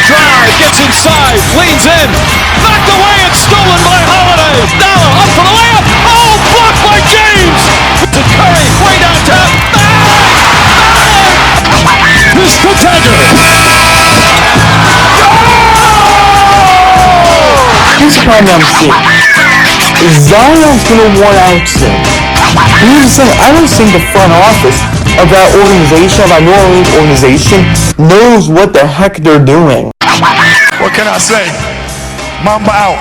drive, gets inside, leans in, knocked away and stolen by Holiday. Dollar up for the layup. Oh, blocked by James. To Curry, way downtown. Mr. Tiger. Here's the problem I'm seeing. Zion's gonna want out soon. Here's the thing, I don't think the front office of that organization, of that New Orleans organization, knows what the heck they're doing. What can I say? Mamba out.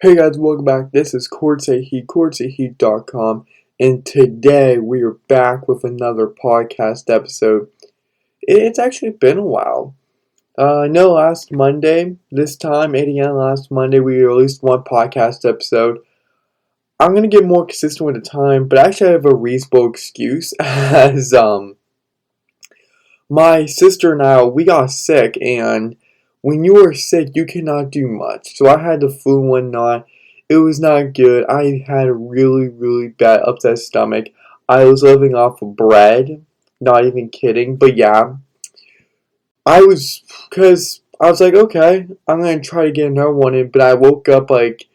Hey guys, welcome back. This is CourtSideHeat, CourtSideHeat.com, and today we are back with another podcast episode. It's actually been a while. I know last Monday, this time, 8 a.m. last Monday, we released one podcast episode. I'm going to get more consistent with the time, but actually I have a reasonable excuse as, my sister and I, we got sick, and when you are sick, you cannot do much. So I had the flu one night. It was not good. I had a really, really bad upset stomach. I was living off of bread. Not even kidding, but yeah. I was like, okay, I'm going to try to get another one in, but I woke up like,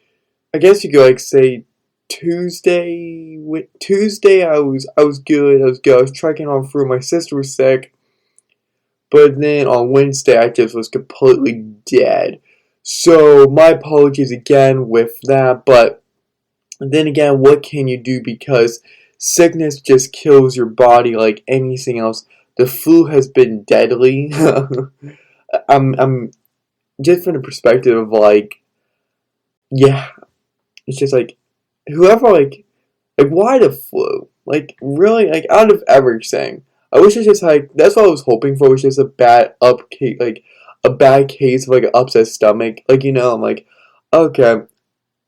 I guess you could say Tuesday, I was good, I was trekking on through, my sister was sick, but then on Wednesday, I just was completely dead, so my apologies again with that, but then again, what can you do, because sickness just kills your body like anything else. The flu has been deadly. I'm just from the perspective of yeah, it's just whoever why the flu? Really, out of everything, I wish it's just that's what I was hoping for. Was just a bad a bad case of an upset stomach. I'm okay,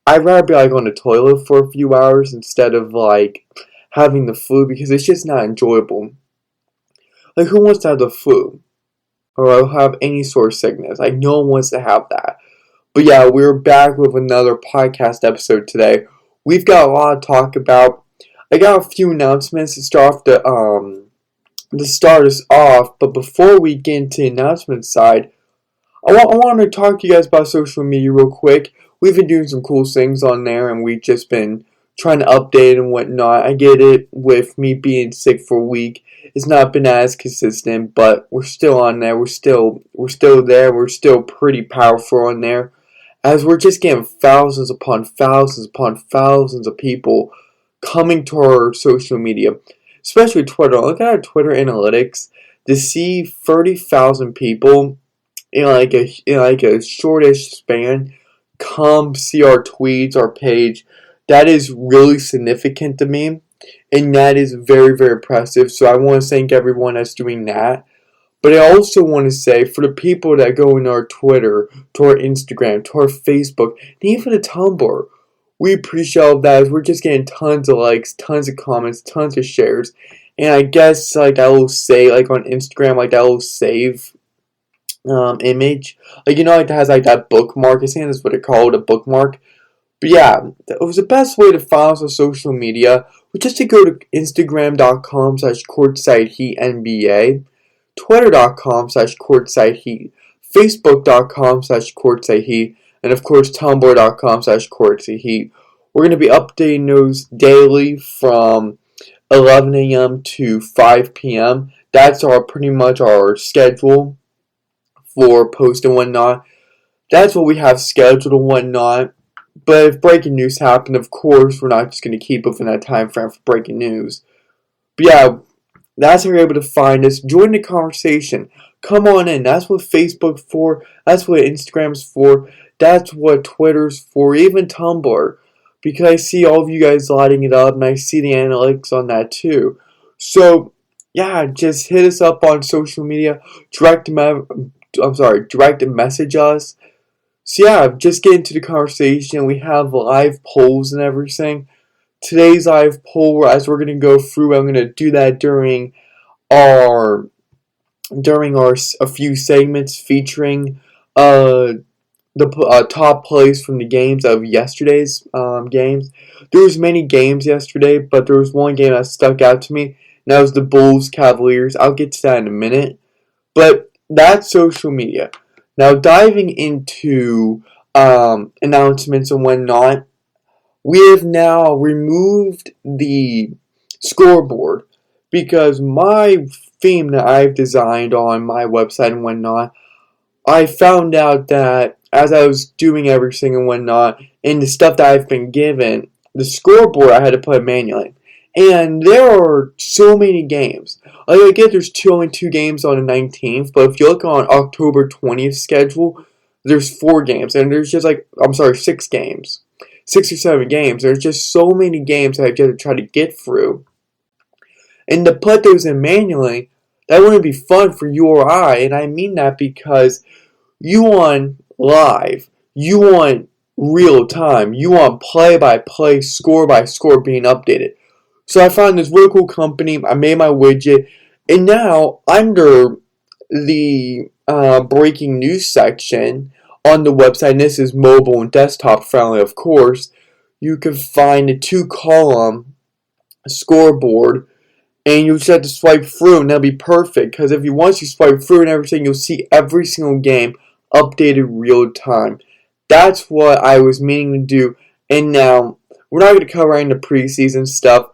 I'd rather be on the toilet for a few hours instead of having the flu, because it's just not enjoyable. Who wants to have the flu? Or have any sort of sickness? No one wants to have that. But yeah, we're back with another podcast episode today. We've got a lot to talk about. I got a few announcements to start us off. But before we get into the announcement side, I want to talk to you guys about social media real quick. We've been doing some cool things on there, and we've just been trying to update and whatnot. I get it, with me being sick for a week, it's not been as consistent, but we're still on there. We're still there. We're still pretty powerful on there, as we're just getting thousands upon thousands upon thousands of people coming to our social media, especially Twitter. Look at our Twitter analytics to see 30,000 people in a shortish span come see our tweets, our page. That is really significant to me, and that is very, very impressive. So I want to thank everyone that's doing that. But I also want to say, for the people that go into our Twitter, to our Instagram, to our Facebook, and even the Tumblr, we appreciate all of that, as we're just getting tons of likes, tons of comments, tons of shares. And I guess I will say, on Instagram, that little save image, that has that bookmark. I think that's what they call it, a bookmark. But yeah, it was the best way to follow us on social media, was just to go to Instagram.com/CourtSideHeatNBA, Twitter.com/CourtSideHeat, Facebook.com/CourtSideHeat, and of course Tumblr.com/CourtSideHeat. We're going to be updating those daily from 11 a.m. to 5 p.m. That's pretty much our schedule for post and whatnot. That's what we have scheduled and whatnot. But if breaking news happened, of course, we're not just going to keep within that time frame for breaking news. But yeah, that's how you're able to find us. Join the conversation. Come on in. That's what Facebook's for. That's what Instagram's for. That's what Twitter's for. Even Tumblr. Because I see all of you guys lighting it up, and I see the analytics on that too. So, yeah, just hit us up on social media. Direct message us. So yeah, just get into the conversation. We have live polls and everything. Today's live poll, as we're going to go through, I'm going to do that during a few segments featuring the top plays from the games of yesterday's games. There was many games yesterday, but there was one game that stuck out to me, Now it's the Bulls, Cavaliers. I'll get to that in a minute. But that's social media. Now diving into announcements and whatnot, we have now removed the scoreboard because my theme that I've designed on my website and whatnot, I found out that as I was doing everything and whatnot, and the stuff that I've been given, the scoreboard I had to put manually. And there are so many games. Like I get there's only 2 games on the 19th, but if you look on October 20th schedule, there's 4 games, and there's just 6 games. 6 or 7 games. There's just so many games that I get to try to get through. And to put those in manually, that wouldn't be fun for you or I, and I mean that because you want live, you want real time, you want play by play, score by score being updated. So I found this really cool company, I made my widget, and now under the breaking news section on the website, and this is mobile and desktop friendly of course, you can find a 2-column scoreboard, and you just have to swipe through, and that'll be perfect. Because if you once you swipe through and everything, you'll see every single game updated real time. That's what I was meaning to do. And now we're not going to cover any of the preseason stuff.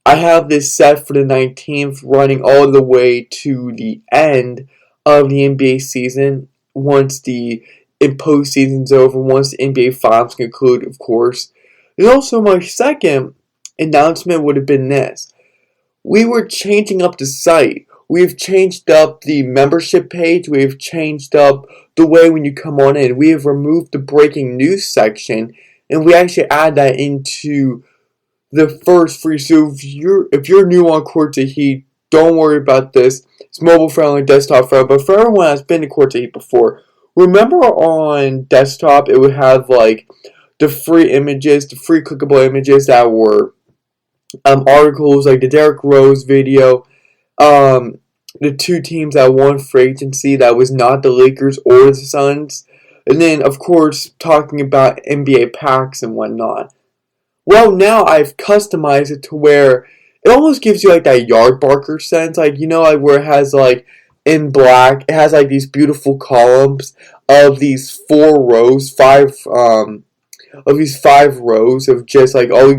I have this set for the 19th, running all the way to the end of the NBA season. Once the postseason's over, once the NBA finals conclude, of course. And also, my second announcement would have been this. We were changing up the site. We've changed up the membership page. We've changed up the way when you come on in. We have removed the breaking news section, and we actually add that into the first free. So if you're new on CourtSideHeat, don't worry about this. It's mobile friendly, desktop friendly. But for everyone that's been to CourtSideHeat before, remember on desktop it would have like the free images, the free clickable images that were articles like the Derrick Rose video, the 2 teams that won free agency that was not the Lakers or the Suns, and then of course talking about NBA packs and whatnot. Well, now I've customized it to where it almost gives you like that yard barker sense, like like where it has like in black, it has like these beautiful columns of these 4 rows, 5 of these 5 rows of just like all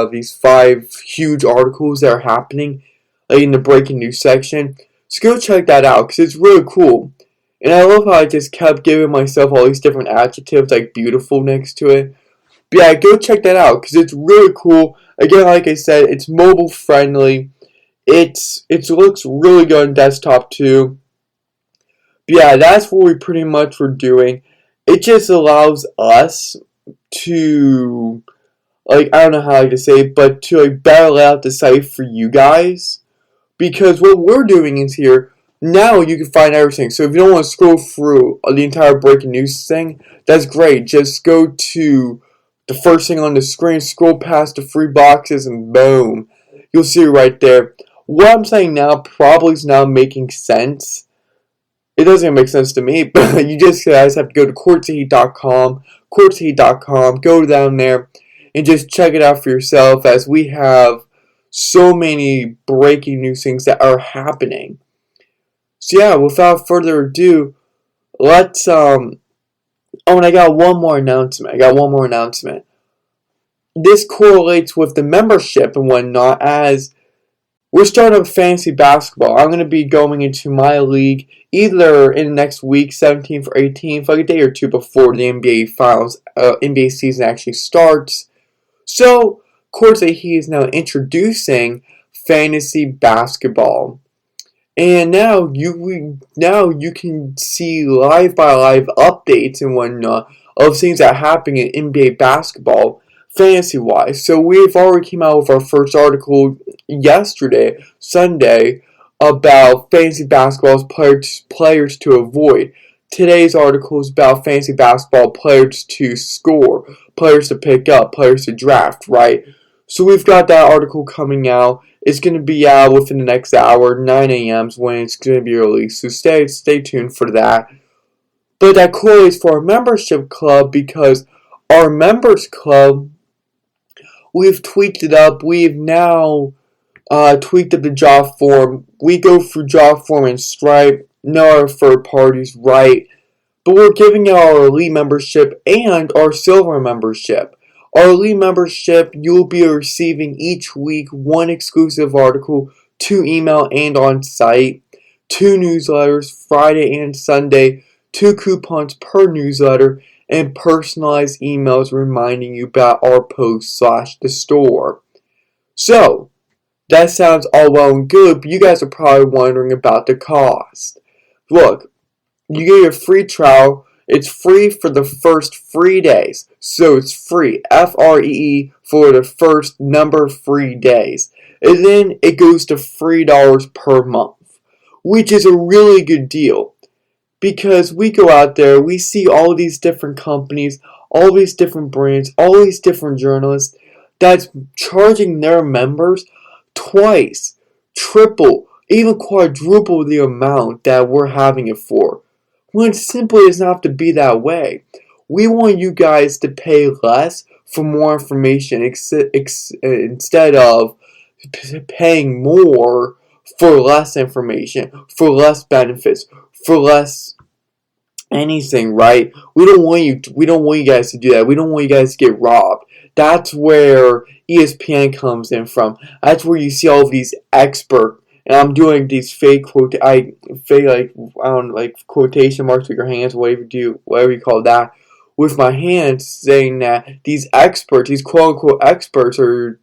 these 5 huge articles that are happening like in the breaking news section. So go check that out because it's really cool. And I love how I just kept giving myself all these different adjectives like beautiful next to it. But yeah, go check that out because it's really cool. Again, like I said, it's mobile friendly. It looks really good on desktop too. But yeah, that's what we pretty much were doing. It just allows us to, like, I don't know how to say it, but to like better lay out the site for you guys. Because what we're doing is here, now you can find everything. So if you don't want to scroll through the entire breaking news thing, that's great. Just go to the first thing on the screen, scroll past the free boxes, and boom. You'll see it right there. What I'm saying now probably is now making sense. It doesn't even make sense to me, but you guys have to go to CourtSideHeat.com, go down there, and just check it out for yourself as we have so many breaking news things that are happening. So yeah, without further ado, let's and I got one more announcement. This correlates with the membership and whatnot, as we're starting up fantasy basketball. I'm going to be going into my league either in the next week, 17th or 18th, like a day or 2 before the NBA season actually starts. So, CourtSideHeat is now introducing fantasy basketball. And now you can see live by live updates and whatnot of things that are happening in NBA basketball, fantasy wise. So we've already came out with our first article yesterday, Sunday, about fantasy basketball players to avoid. Today's article is about fantasy basketball players to score, players to pick up, players to draft, right? So we've got that article coming out. It's going to be out within the next hour, 9 a.m. is when it's going to be released. So stay tuned for that. But that correlates for our membership club because our members club, we've tweaked it up. We've now tweaked up the job form. We go through job form and Stripe. No other third parties, right? But we're giving out our elite membership and our silver membership. Our elite membership, you'll be receiving each week one exclusive article, 2 email and on site, 2 newsletters, Friday and Sunday, 2 coupons per newsletter, and personalized emails reminding you about our post / the store. So, that sounds all well and good, but you guys are probably wondering about the cost. Look, you get your free trial. It's free for the first 3 days. So it's free, Free, for the first number of 3 days. And then it goes to $3 per month, which is a really good deal. Because we go out there, we see all these different companies, all these different brands, all these different journalists that's charging their members twice, triple, even quadruple the amount that we're having it for. When it simply doesn't have to be that way. We want you guys to pay less for more information instead of paying more for less information, for less benefits, for less anything, right? We don't want you guys to do that. We don't want you guys to get robbed. That's where ESPN comes in from. That's where you see all of these expert, and I'm doing these fake quotation marks with your hands, whatever you call that, with my hands, saying that these experts, these quote unquote experts, are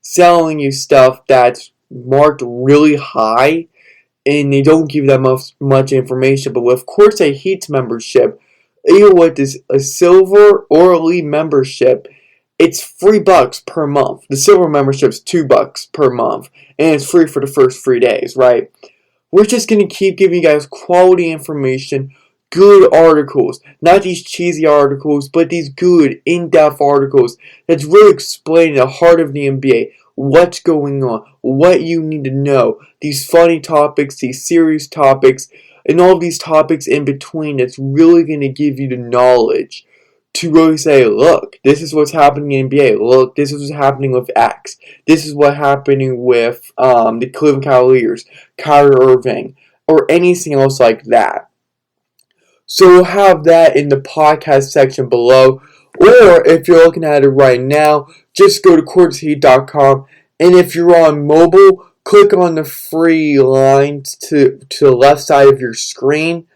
selling you stuff that's marked really high, and they don't give that much information. But with CourtSideHeat membership, either with a silver or elite membership, it's $3 per month. The silver membership's $2 per month, and it's free for the first 3 days, right? We're just going to keep giving you guys quality information, good articles, not these cheesy articles, but these good, in-depth articles that's really explaining the heart of the NBA, what's going on, what you need to know, these funny topics, these serious topics, and all these topics in between that's really going to give you the knowledge to really say, look, this is what's happening in the NBA. Look, this is what's happening with X. This is what's happening with the Cleveland Cavaliers, Kyrie Irving, or anything else like that. So we'll have that in the podcast section below. Or if you're looking at it right now, just go to CourtSideHeat.com. And if you're on mobile, click on the free lines to the left side of your screen,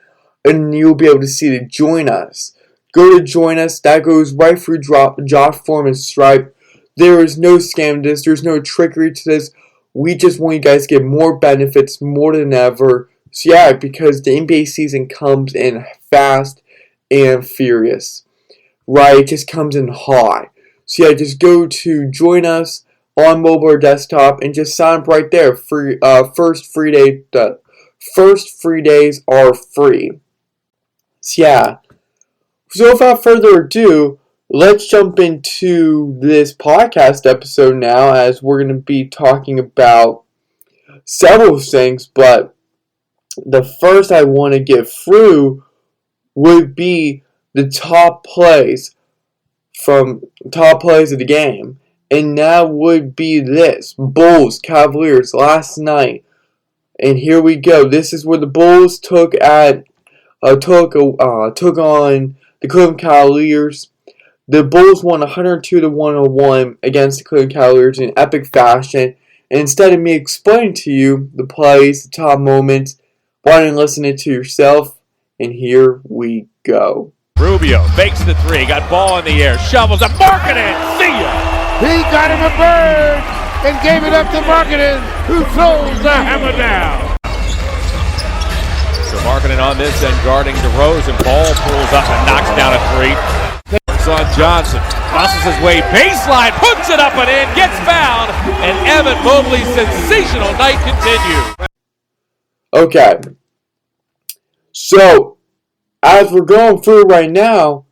and you'll be able to see to join us. Go to join us. That goes right through job form and Stripe. There is no scam to this. There's no trickery to this. We just want you guys to get more benefits more than ever. So yeah, because the NBA season comes in fast and furious. Right? It just comes in hot. So yeah, just go to join us on mobile or desktop and just sign up right there. Free. First 3 days are free. So yeah. So without further ado, let's jump into this podcast episode now, as we're going to be talking about several things, but the first I want to get through would be the top plays of the game, and that would be this: Bulls, Cavaliers last night, and here we go. This is where the Bulls took on the Cleveland Cavaliers. The Bulls won 102-101 against the Cleveland Cavaliers in epic fashion. And instead of me explaining to you the plays, the top moments, why don't you listen it to yourself? And here we go. Rubio fakes the three, got ball in the air, shovels up, Markkanen, see ya! He got him a bird and gave it up to Markkanen, who throws the hammer down. So Markkanen on this end, guarding DeRozan. Ball pulls up and knocks down a three. It's on Johnson. Crosses his way, baseline, puts it up and in, gets fouled, and Evan Mobley's sensational night continues. Okay. So, as we're going through right now,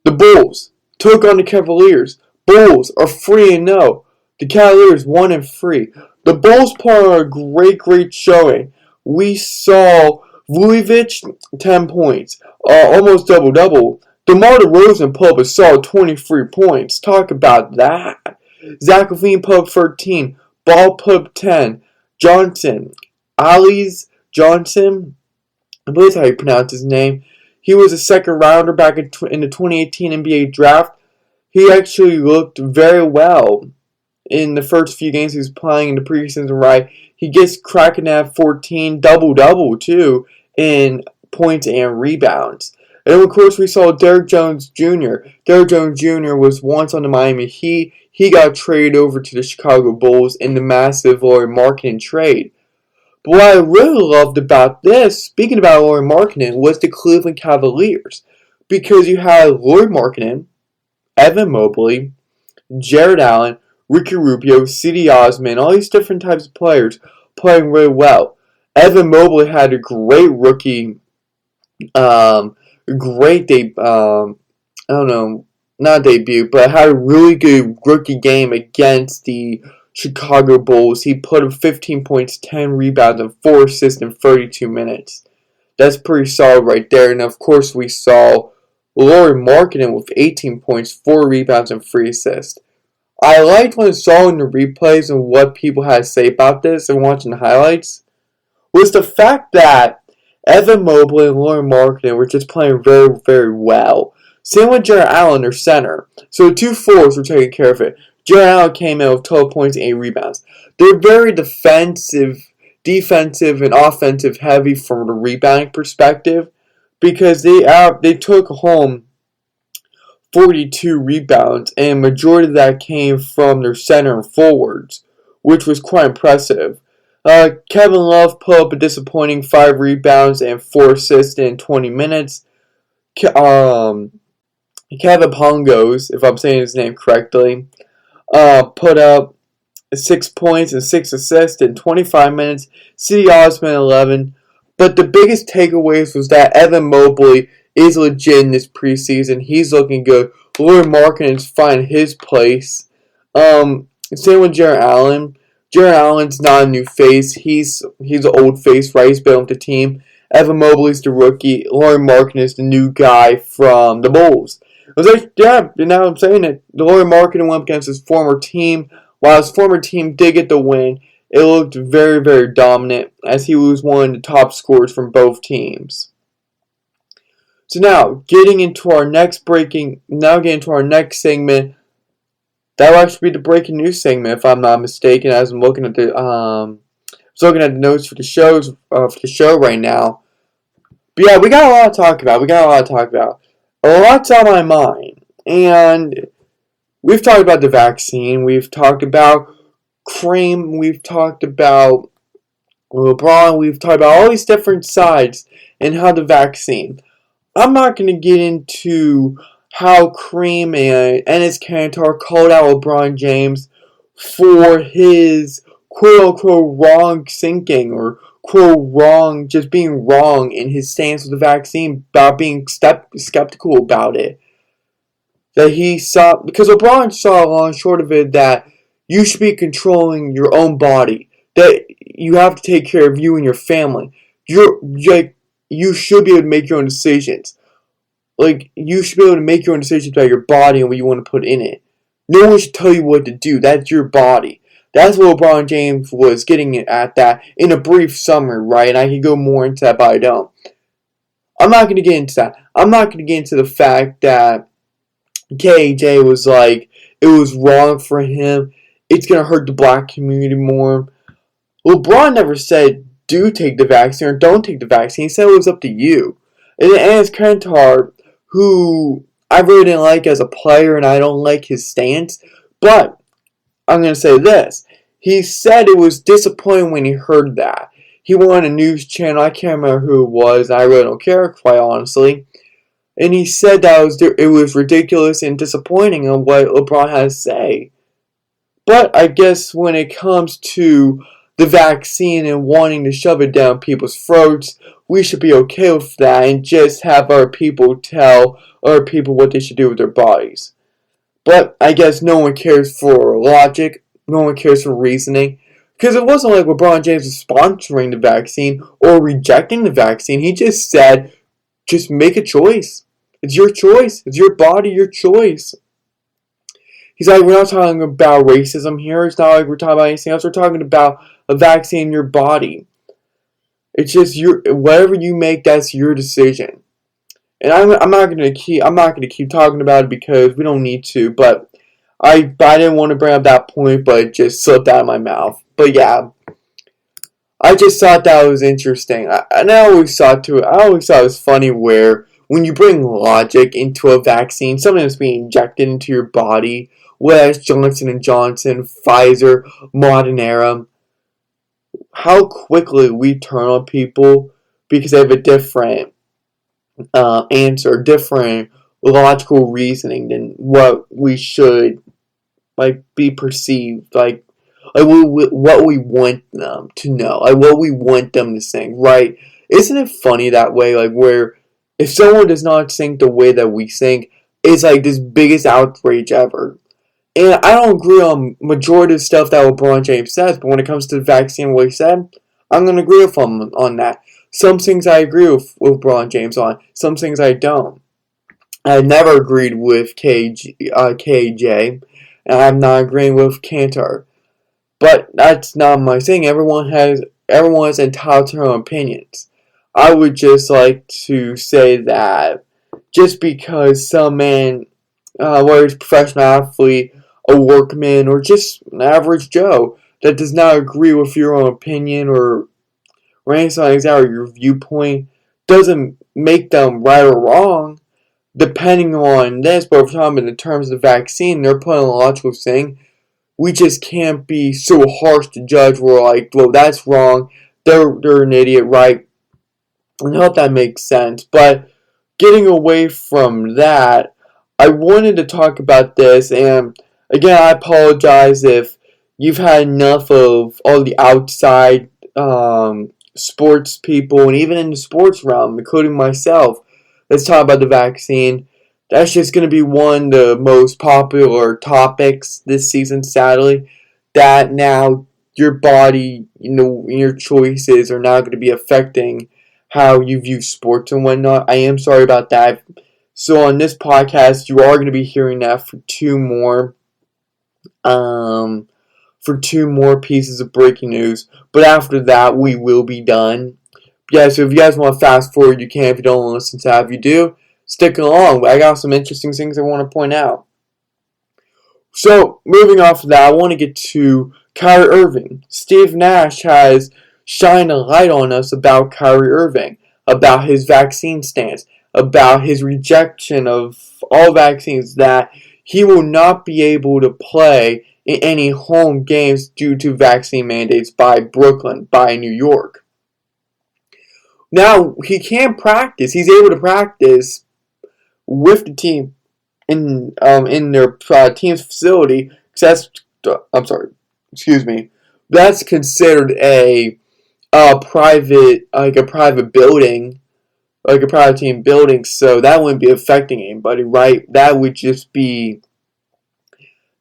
the Bulls took on the Cavaliers. Bulls are 3-0. The Cavaliers 1-3. The Bulls put on a great showing. We saw Vucevic, 10 points, almost double-double. DeMar DeRozan put up a solid 23 points. Talk about that. Zach LaVine put up 13. Ball put up 10. Johnson. Ali's Johnson. I believe that's how you pronounce his name. He was a second rounder back in the 2018 NBA draft. He actually looked very well in the first few games he was playing in the preseason, right? He gets cracking at 14, double-double, too, in points and rebounds. And, of course, we saw Derrick Jones Jr. Derrick Jones Jr. was once on the Miami Heat. He got traded over to the Chicago Bulls in the massive Lauri Markkanen trade. But what I really loved about this, speaking about Lauri Markkanen, was the Cleveland Cavaliers. Because you had Lauri Markkanen, Evan Mobley, Jared Allen, Ricky Rubio, C.D. Osman, all these different types of players playing really well. Evan Mobley had a great rookie, not debut, but had a really good rookie game against the Chicago Bulls. He put up 15 points, 10 rebounds, and 4 assists in 32 minutes. That's pretty solid right there. And of course, we saw Lauri Markkanen with 18 points, 4 rebounds, and 3 assists. I liked when I saw in the replays and what people had to say about this and watching the highlights was the fact that Evan Mobley and Lauri Markkanen were just playing very, very well. Same with Jared Allen, their center. So the two forwards were taking care of it. Jared Allen came in with 12 points and 8 rebounds. They're very defensive, and offensive heavy from the rebounding perspective because they took home 42 rebounds, and a majority of that came from their center and forwards, which was quite impressive. Kevin Love put up a disappointing 5 rebounds and 4 assists in 20 minutes. Kevin Pongos, if I'm saying his name correctly, put up 6 points and 6 assists in 25 minutes. C.D. Osman 11. But the biggest takeaways was that Evan Mobley is legit in this preseason. He's looking good. Lauri Markkanen's finding his place. Same with Jared Allen. Jared Allen's not a new face. He's an old face, right? He's been with the team. Evan Mobley's the rookie. Lauri Markkanen is the new guy from the Bulls. I was like, yeah, now I'm saying it. Lauri Markkanen went up against his former team. While his former team did get the win, it looked very, very dominant as he was one of the top scorers from both teams. So now, getting into our next segment, that will actually be the breaking news segment, if I'm not mistaken. As I'm looking at the notes for the show right now. But yeah, we got a lot to talk about. A lot's on my mind, and we've talked about the vaccine. We've talked about Cream. We've talked about LeBron. We've talked about all these different sides and how the vaccine. I'm not going to get into how Cream and Enes Kanter called out LeBron James for his quote-unquote wrong thinking or quote just being wrong in his stance with the vaccine about being skeptical about it. That he saw, because LeBron saw long and short of it that you should be controlling your own body. That you have to take care of you and your family. You should be able to make your own decisions. You should be able to make your own decisions about your body and what you want to put in it. No one should tell you what to do. That's your body. That's what LeBron James was getting at that in a brief summary, right? And I can go more into that, but I don't. I'm not going to get into that. I'm not going to get into the fact that KJ was like, it was wrong for him. It's going to hurt the black community more. LeBron never said, do take the vaccine or don't take the vaccine. He said it was up to you. And then Enes Kanter, who I really didn't like as a player, and I don't like his stance, but I'm going to say this. He said it was disappointing when he heard that. He went on a news channel, I can't remember who it was, I really don't care, quite honestly. And he said that it was ridiculous and disappointing on what LeBron had to say. But I guess when it comes to the vaccine and wanting to shove it down people's throats, we should be okay with that and just have our people tell other people what they should do with their bodies. But I guess no one cares for logic, no one cares for reasoning, because it wasn't like LeBron James was sponsoring the vaccine or rejecting the vaccine. He just said, just make a choice. It's your choice. It's your body, your choice. He's like, we're not talking about racism here. It's not like we're talking about anything else. We're talking about a vaccine in your body. It's just whatever you make, that's your decision. And I'm not gonna keep talking about it because we don't need to. But I didn't want to bring up that point, but it just slipped out of my mouth. But yeah, I just thought that was interesting. I always thought it was funny where when you bring logic into a vaccine, something that's being injected into your body, whether it's Johnson & Johnson, Pfizer, Moderna, how quickly we turn on people because they have a different answer, different logical reasoning than what we should be perceived, what we want them to know, what we want them to think, right? Isn't it funny that way, where if someone does not think the way that we think, it's this biggest outrage ever. And I don't agree on majority of stuff that LeBron James says, but when it comes to the vaccine, what he said, I'm going to agree with him on that. Some things I agree with LeBron James on, some things I don't. I've never agreed with KJ, and I'm not agreeing with Cantor. But that's not my thing. Everyone is entitled to their own opinions. I would just like to say that just because some man, whether he's a professional athlete, a workman, or just an average Joe that does not agree with your own opinion or anything like that, or your viewpoint, doesn't make them right or wrong, depending on this. But if we're talking in terms of the vaccine, they're putting a logical thing. We just can't be so harsh to judge. We're like, well, that's wrong. They're an idiot, right? I hope that makes sense. But getting away from that, I wanted to talk about this, and again, I apologize if you've had enough of all the outside sports people, and even in the sports realm, including myself. Let's talk about the vaccine. That's just going to be one of the most popular topics this season, sadly. That now your body, your choices are now going to be affecting how you view sports and whatnot. I am sorry about that. So on this podcast, you are going to be hearing that for two more pieces of breaking news. But after that, we will be done. Yeah, so if you guys want to fast forward, you can. If you don't want to listen to that, if you do, stick along. I got some interesting things I want to point out. So, moving off of that, I want to get to Kyrie Irving. Steve Nash has shined a light on us about Kyrie Irving, about his vaccine stance, about his rejection of all vaccines, that he will not be able to play in any home games due to vaccine mandates by Brooklyn, by New York. Now, he can practice. He's able to practice with the team in their team's facility. That's considered a private building, like a private team building. So that wouldn't be affecting anybody, right? That would just be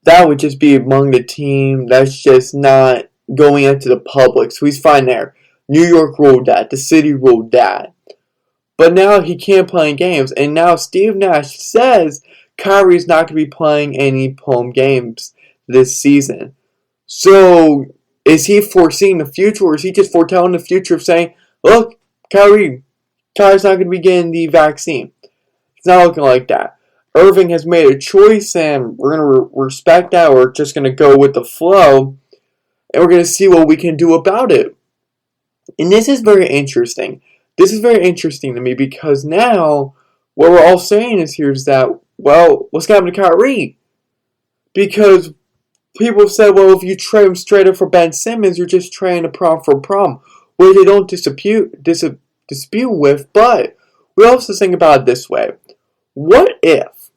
among the team. That's just not going into the public. So he's fine there. New York ruled that. The city ruled that. But now he can't play in games. And now Steve Nash says Kyrie's not going to be playing any home games this season. So is he foreseeing the future, or is he just foretelling the future of saying, look, Kyrie's not going to be getting the vaccine? It's not looking like that. Irving has made a choice, and we're going to respect that. We're just going to go with the flow, and we're going to see what we can do about it. And this is very interesting. This is very interesting to me because now what we're all saying is that, well, what's going to happen to Kyrie? Because people have said, well, if you trade him straight up for Ben Simmons, you're just trading a prom for a prom. Well, they don't dispute with, but we also think about it this way. What if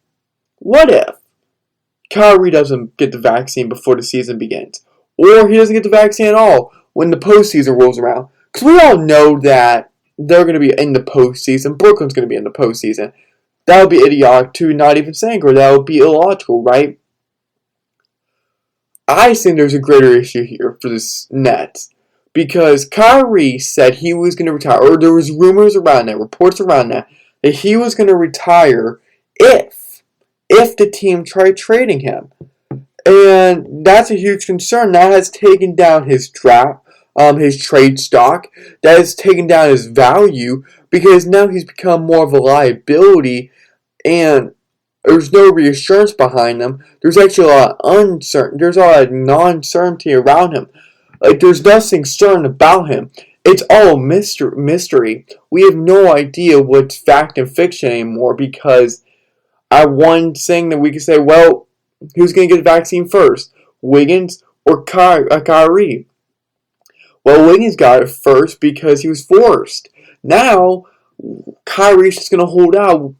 Kyrie doesn't get the vaccine before the season begins? Or he doesn't get the vaccine at all when the postseason rolls around? Because we all know that they're going to be in the postseason. Brooklyn's going to be in the postseason. That would be idiotic to not even think, or that would be illogical, right? I think there's a greater issue here for this Nets. Because Kyrie said he was going to retire, or there was rumors around that, reports around that he was going to retire if the team tried trading him. And that's a huge concern. That has taken down his his trade stock. That has taken down his value because now he's become more of a liability, and there's no reassurance behind him. There's actually a lot of There's a lot of non-certainty around him. Like there's nothing certain about him. It's all mystery. We have no idea what's fact and fiction anymore because one thing that we can say, well, who's going to get the vaccine first, Wiggins or Kyrie? Well, Wiggins got it first because he was forced. Now, Kyrie's just going to hold out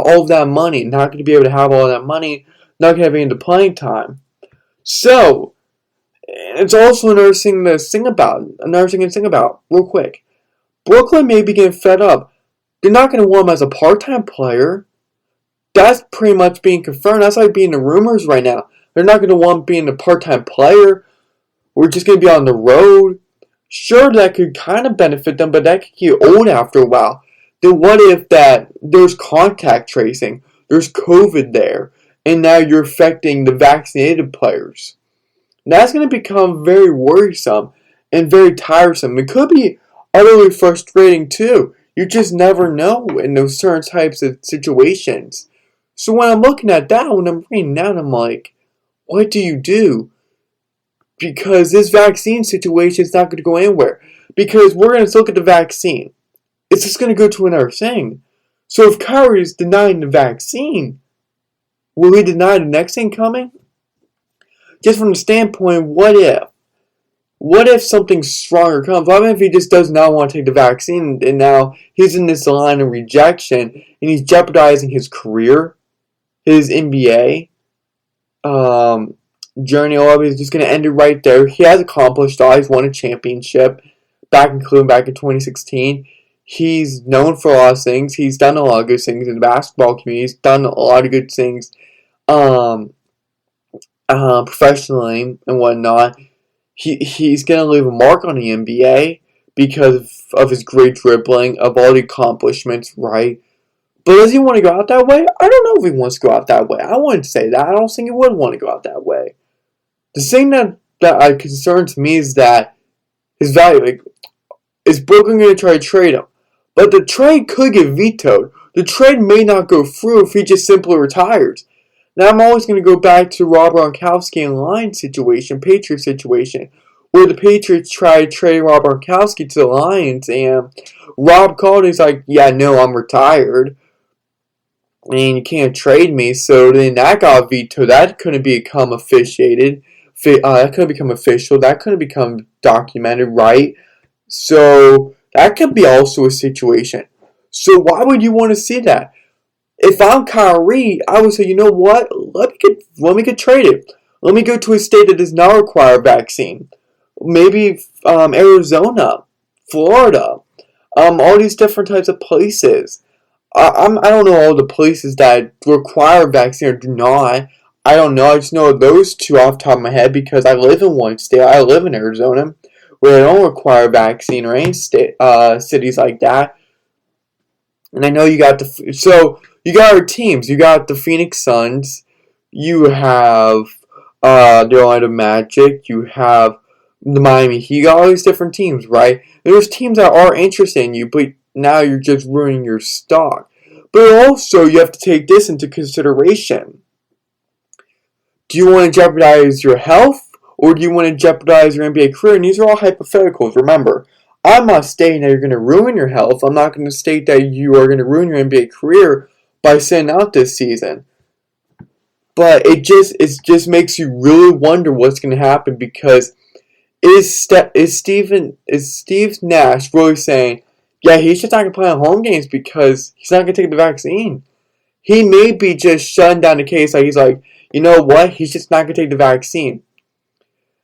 all of that money. Not going to be able to have all that money. Not going to have any of the playing time. So, it's also another thing to think about. Real quick. Brooklyn may be getting fed up. They're not going to want him as a part-time player. That's pretty much being confirmed. That's like being the rumors right now. They're not going to want him being a part-time player. We're just going to be on the road. Sure, that could kind of benefit them, but that could get old after a while. Then what if there's contact tracing, there's COVID there, and now you're affecting the vaccinated players? That's going to become very worrisome and very tiresome. It could be utterly frustrating too. You just never know in those certain types of situations. So when I'm looking at that, when I'm reading that, I'm like, what do you do? Because this vaccine situation is not going to go anywhere. Because we're going to look at the vaccine. It's just going to go to another thing. So if Kyrie is denying the vaccine, will he deny the next thing coming? Just from the standpoint, what if? What if something stronger comes? What if he just does not want to take the vaccine and now he's in this line of rejection and he's jeopardizing his career, his NBA journey? He's just going to end it right there. He has accomplished all. He's won a championship, including back in 2016. He's known for a lot of things. He's done a lot of good things in the basketball community. He's done a lot of good things professionally and whatnot. He's going to leave a mark on the NBA because of his great dribbling, of all the accomplishments, right? But does he want to go out that way? I don't know if he wants to go out that way. I wouldn't say that. I don't think he would want to go out that way. The thing that concerns me is that his value. Like, is Brooklyn going to try to trade him? But the trade could get vetoed. The trade may not go through if he just simply retires. Now I'm always going to go back to Rob Gronkowski and Lions situation, Patriots situation, where the Patriots tried to trade Rob Gronkowski to the Lions, and Rob called and he's like, yeah, no, I'm retired, and you can't trade me. So then that got vetoed. That couldn't become officiated. That couldn't become official. That couldn't become documented, right? So that could be also a situation. So why would you want to see that? If I'm Kyrie, I would say, you know what? Let me get traded. Let me go to a state that does not require a vaccine. Maybe Arizona, Florida, all these different types of places. I don't know all the places that require a vaccine or do not. I don't know. I just know those two off the top of my head because I live in one state. I live in Arizona, where they don't require a vaccine or any cities like that. And I know you got you got our teams. You got the Phoenix Suns. You have the Orlando Magic. You have the Miami Heat. You got all these different teams, right? And there's teams that are interested in you, but now you're just ruining your stock. But also, you have to take this into consideration. Do you want to jeopardize your health, or do you want to jeopardize your NBA career? And these are all hypotheticals, remember. I'm not stating that you're going to ruin your health. I'm not going to state that you are going to ruin your NBA career by sitting out this season. But it just makes you really wonder what's going to happen, because is Steve Nash really saying, yeah, he's just not going to play on home games because he's not going to take the vaccine? He may be just shutting down the case. Like he's like, you know what? He's just not going to take the vaccine.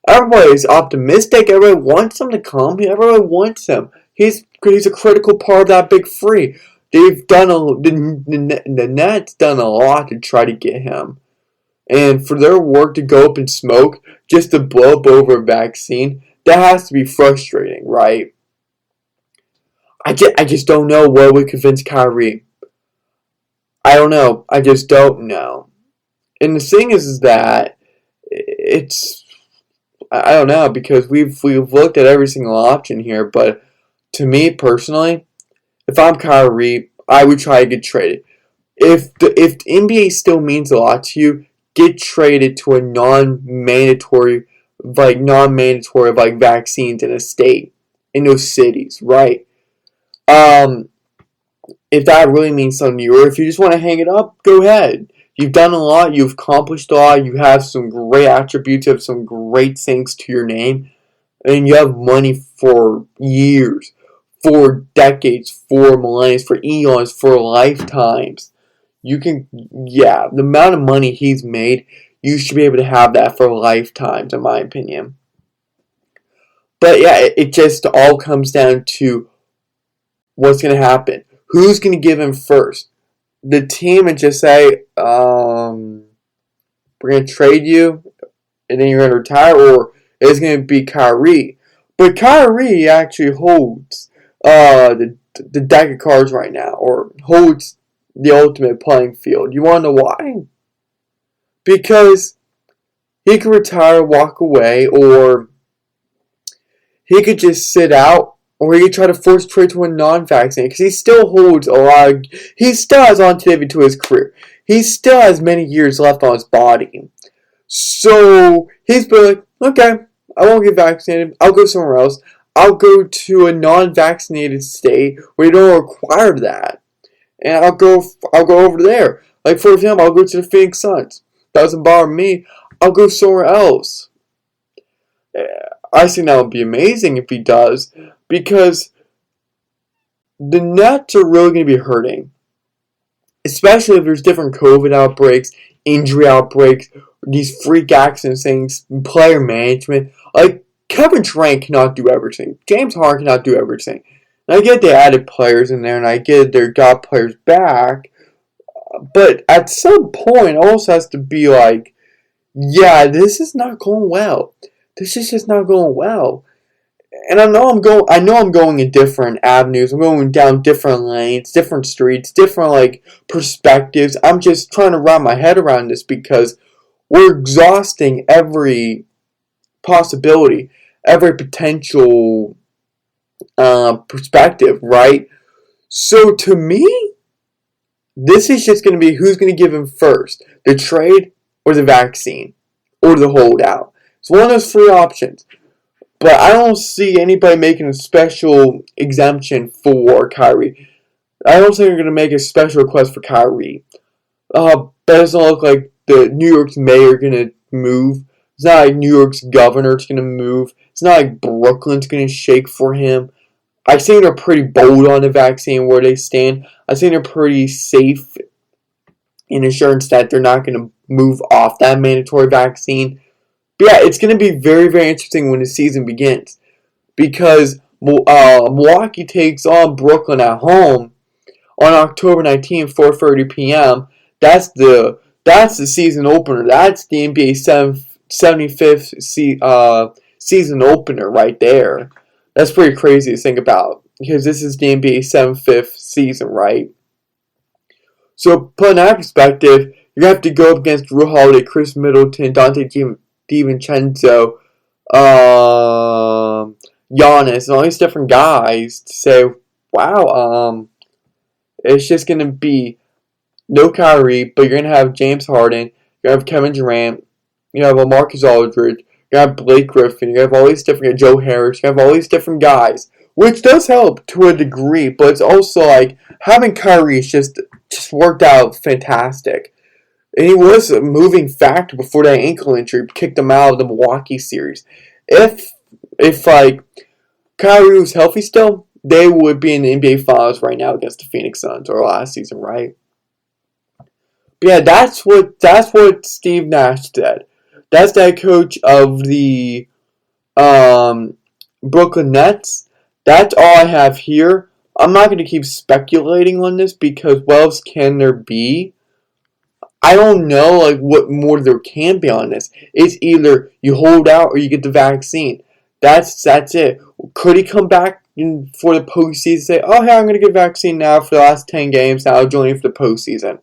Everybody is optimistic. Everybody wants him to come. Everybody wants him. He's a critical part of that big three. They've done the Nets done a lot to try to get him, and for their work to go up in smoke just to blow up over a vaccine, that has to be frustrating, right? I just don't know what would convince Kyrie. I don't know. I just don't know. And the thing is that I don't know, because we've looked at every single option here, but to me personally, if I'm Kyrie, I would try to get traded. If the NBA still means a lot to you, get traded to a non-mandatory vaccines in a state, in those cities, right? If that really means something to you, or if you just want to hang it up, go ahead. You've done a lot, you've accomplished a lot, you have some great attributes, you have some great things to your name, and you have money for years, for decades, for millennia, for eons, for lifetimes. The amount of money he's made, you should be able to have that for lifetimes, in my opinion. But yeah, it just all comes down to what's going to happen. Who's going to give him first? The team and just say, we're going to trade you, and then you're going to retire, or it's going to be Kyrie. But Kyrie actually holds the deck of cards right now, or holds the ultimate playing field. You want to know why? Because he could retire, walk away, or he could just sit out, or he could try to force trade to a non-vaccinated, because he still holds he still has longevity to his career. He still has many years left on his body. So he's been like, okay, I won't get vaccinated. I'll go somewhere else. I'll go to a non-vaccinated state where you don't require that, and I'll go over there. Like, for example, I'll go to the Phoenix Suns. Doesn't bother me. I'll go somewhere else. I think that would be amazing if he does, because the Nets are really going to be hurting, especially if there's different COVID outbreaks, injury outbreaks, these freak accident things, player management. Like, Kevin Durant cannot do everything. James Harden cannot do everything. And I get they added players in there, and I get they got players back, but at some point, it also has to be like, yeah, this is not going well. This is just not going well. And I know I'm going in different avenues. I'm going down different lanes, different streets, different perspectives. I'm just trying to wrap my head around this, because we're exhausting every possibility, every potential perspective, right? So to me, this is just going to be who's going to give him first, the trade or the vaccine or the holdout. It's one of those three options. But I don't see anybody making a special exemption for Kyrie. I don't think they're going to make a special request for Kyrie. But it doesn't look like the New York's mayor going to move. It's not like New York's governor's going to move. It's not like Brooklyn's going to shake for him. I think they're pretty bold on the vaccine where they stand. I think they're pretty safe in assurance that they're not going to move off that mandatory vaccine. But yeah, it's going to be very, very interesting when the season begins, because Milwaukee takes on Brooklyn at home on October 19th, 4:30 p.m. That's the season opener. That's the NBA 75th season opener right there. That's pretty crazy to think about, because this is the NBA 75th season, right? So, put in that perspective, you're going to have to go up against Drew Holiday, Chris Middleton, Dante DiVincenzo, Giannis, and all these different guys to say, wow, it's just going to be no Kyrie, but you're going to have James Harden, you're going to have Kevin Durant, you have LaMarcus Aldridge, you're going to have Blake Griffin, you have all these different guys, Joe Harris, you have all these different guys, which does help to a degree, but it's also like having Kyrie just worked out fantastic. And he was a moving factor before that ankle injury kicked him out of the Milwaukee series. If Kyrie was healthy still, they would be in the NBA Finals right now against the Phoenix Suns, or last season, right? But yeah, that's what Steve Nash said. That's the head coach of the Brooklyn Nets. That's all I have here. I'm not going to keep speculating on this, because what else can there be? I don't know what more there can be on this. It's either you hold out or you get the vaccine. That's it. Could he come back for the postseason and say, oh, hey, I'm going to get vaccine now for the last 10 games. Now I'll join you for the postseason.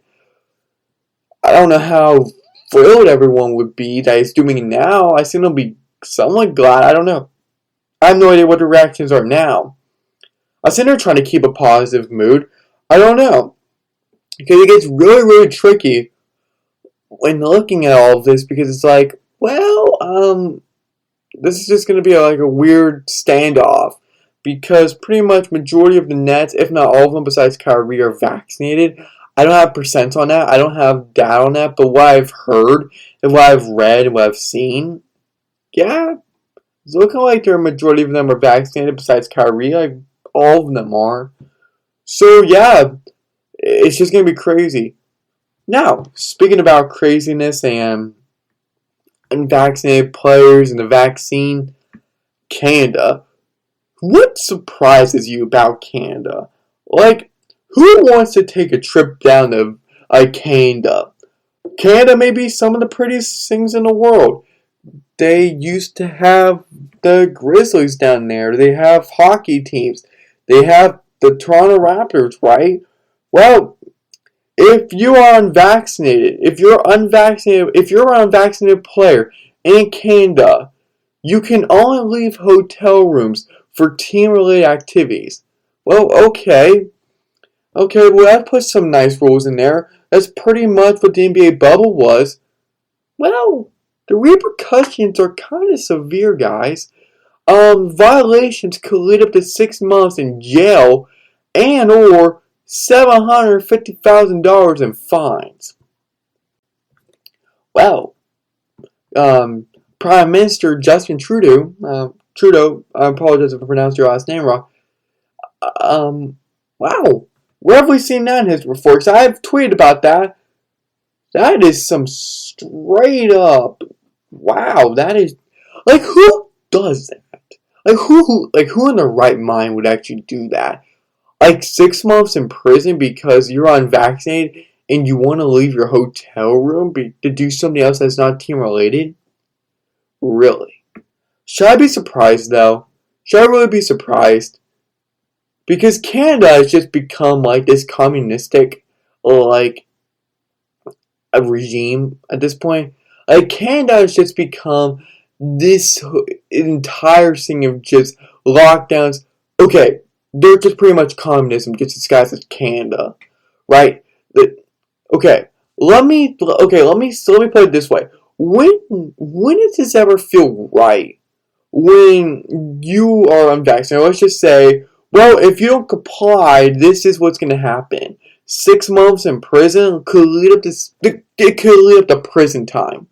I don't know how thrilled everyone would be that he's doing it now. I think they'll be somewhat glad. I don't know. I have no idea what the reactions are now. I think they're trying to keep a positive mood. I don't know. Because it gets really, really tricky when looking at all of this, because it's like, well, this is just going to be like a weird standoff, because pretty much majority of the Nets, if not all of them besides Kyrie, are vaccinated. I don't have percents on that. I don't have data on that, but what I've heard and what I've read and what I've seen, yeah, it's looking like the majority of them are vaccinated besides Kyrie. Like, all of them are. So, yeah, it's just going to be crazy. Now, speaking about craziness and unvaccinated players and the vaccine, Canada. What surprises you about Canada? Like, who wants to take a trip down to Canada? Canada may be some of the prettiest things in the world. They used to have the Grizzlies down there. They have hockey teams. They have the Toronto Raptors, right? Well, if you are unvaccinated, if you're an unvaccinated player in Canada, you can only leave hotel rooms for team-related activities. Well, okay. Okay, well, that puts some nice rules in there. That's pretty much what the NBA bubble was. Well, the repercussions are kind of severe, guys. Violations could lead up to 6 months in jail and or $750,000 in fines. Well, Prime Minister Justin Trudeau, I apologize if I pronounced your last name wrong. Wow, where have we seen that in his reports? I've tweeted about that. That is some straight up, wow, that is, like, who does that? Like, who in their right mind would actually do that? Like, 6 months in prison because you're unvaccinated and you want to leave your hotel room to do something else that's not team related? Really? Should I be surprised, though? Should I really be surprised? Because Canada has just become like this communistic, like, a regime at this point. Like, Canada has just become this entire thing of just lockdowns. Okay, they're just pretty much communism, just disguised as Canada, right? Okay, let me put it this way. When does this ever feel right? When you are unvaccinated, let's just say, well, if you don't comply, this is what's going to happen. 6 months in prison could lead up to prison time.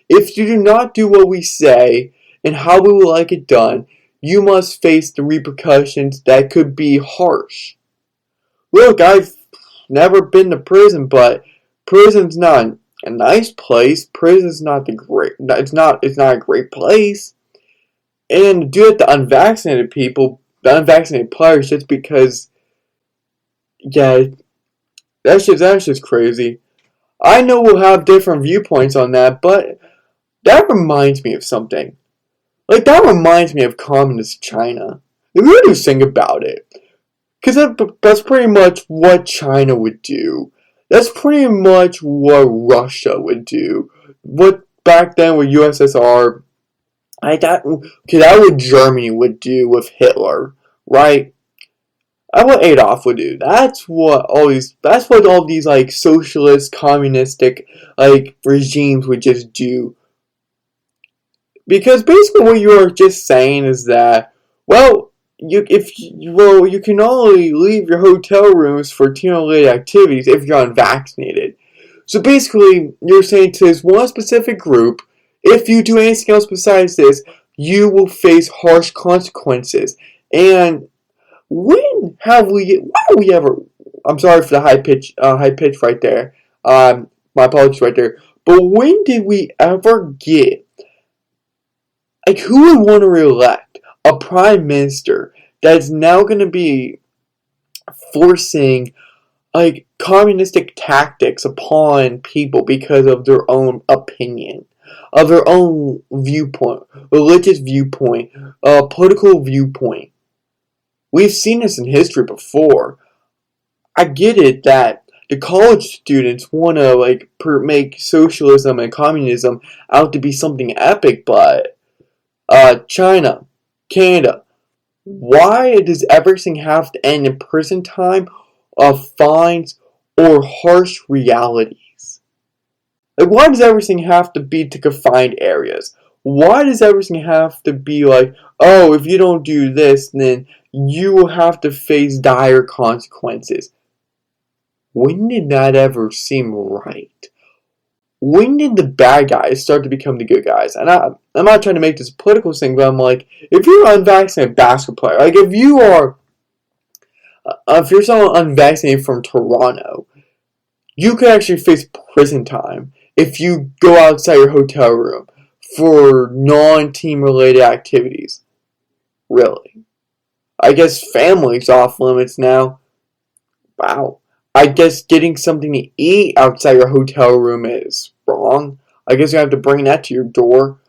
If you do not do what we say and how we would like it done, you must face the repercussions that could be harsh. Look, I've never been to prison, but prison's not a nice place. Prison's not it's not a great place. And to do it to unvaccinated people, the unvaccinated players, just because, yeah, that's just crazy. I know we'll have different viewpoints on that, but that reminds me of something. Like, that reminds me of communist China. If you really think about it. Because that's pretty much what China would do. That's pretty much what Russia would do. What back then with USSR, that what Germany would do with Hitler, right? That's what Adolf would do. That's what all these like socialist, communistic like regimes would just do. Because basically what you're just saying is that, well, you can only leave your hotel rooms for team-related activities if you're unvaccinated. So basically, you're saying to this one specific group, if you do anything else besides this, you will face harsh consequences. And when have we ever? I'm sorry for the high pitch right there. My apologies right there. But when did we ever get? Like, who would want to re-elect a prime minister that's now going to be forcing, like, communistic tactics upon people because of their own opinion, of their own viewpoint, religious viewpoint, political viewpoint? We've seen this in history before. I get it that the college students want to like make socialism and communism out to be something epic, but China, Canada, why does everything have to end in prison time, fines, or harsh realities? Like, why does everything have to be to confined areas? Why does everything have to be like, oh, if you don't do this, then you will have to face dire consequences? When did that ever seem right? When did the bad guys start to become the good guys? And I'm not trying to make this a political thing, but I'm like, if you're an unvaccinated basketball player, like if you're someone unvaccinated from Toronto, you could actually face prison time if you go outside your hotel room for non-team related activities. Really. I guess family's off limits now. Wow. I guess getting something to eat outside your hotel room is wrong. I guess you have to bring that to your door.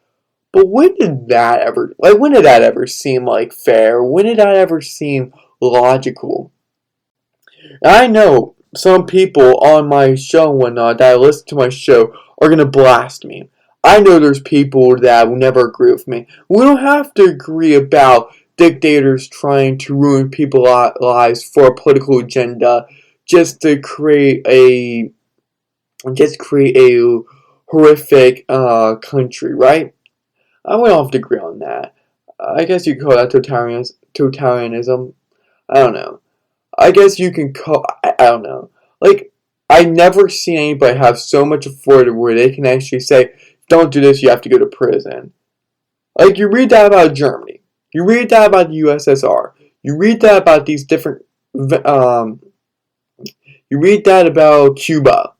But when did that ever seem like fair? When did that ever seem logical? And I know some people on my show and whatnot that listen to my show are going to blast me. I know there's people that will never agree with me. We don't have to agree about dictators trying to ruin people's lives for a political agenda just to create a horrific country, right? We don't have to agree on that. I guess you could call that totalitarianism. I don't know. I guess you can call. I don't know. Like, I never seen anybody have so much authority where they can actually say, "Don't do this. You have to go to prison." Like, you read that about Germany. You read that about the USSR. You read that about these different. You read that about Cuba.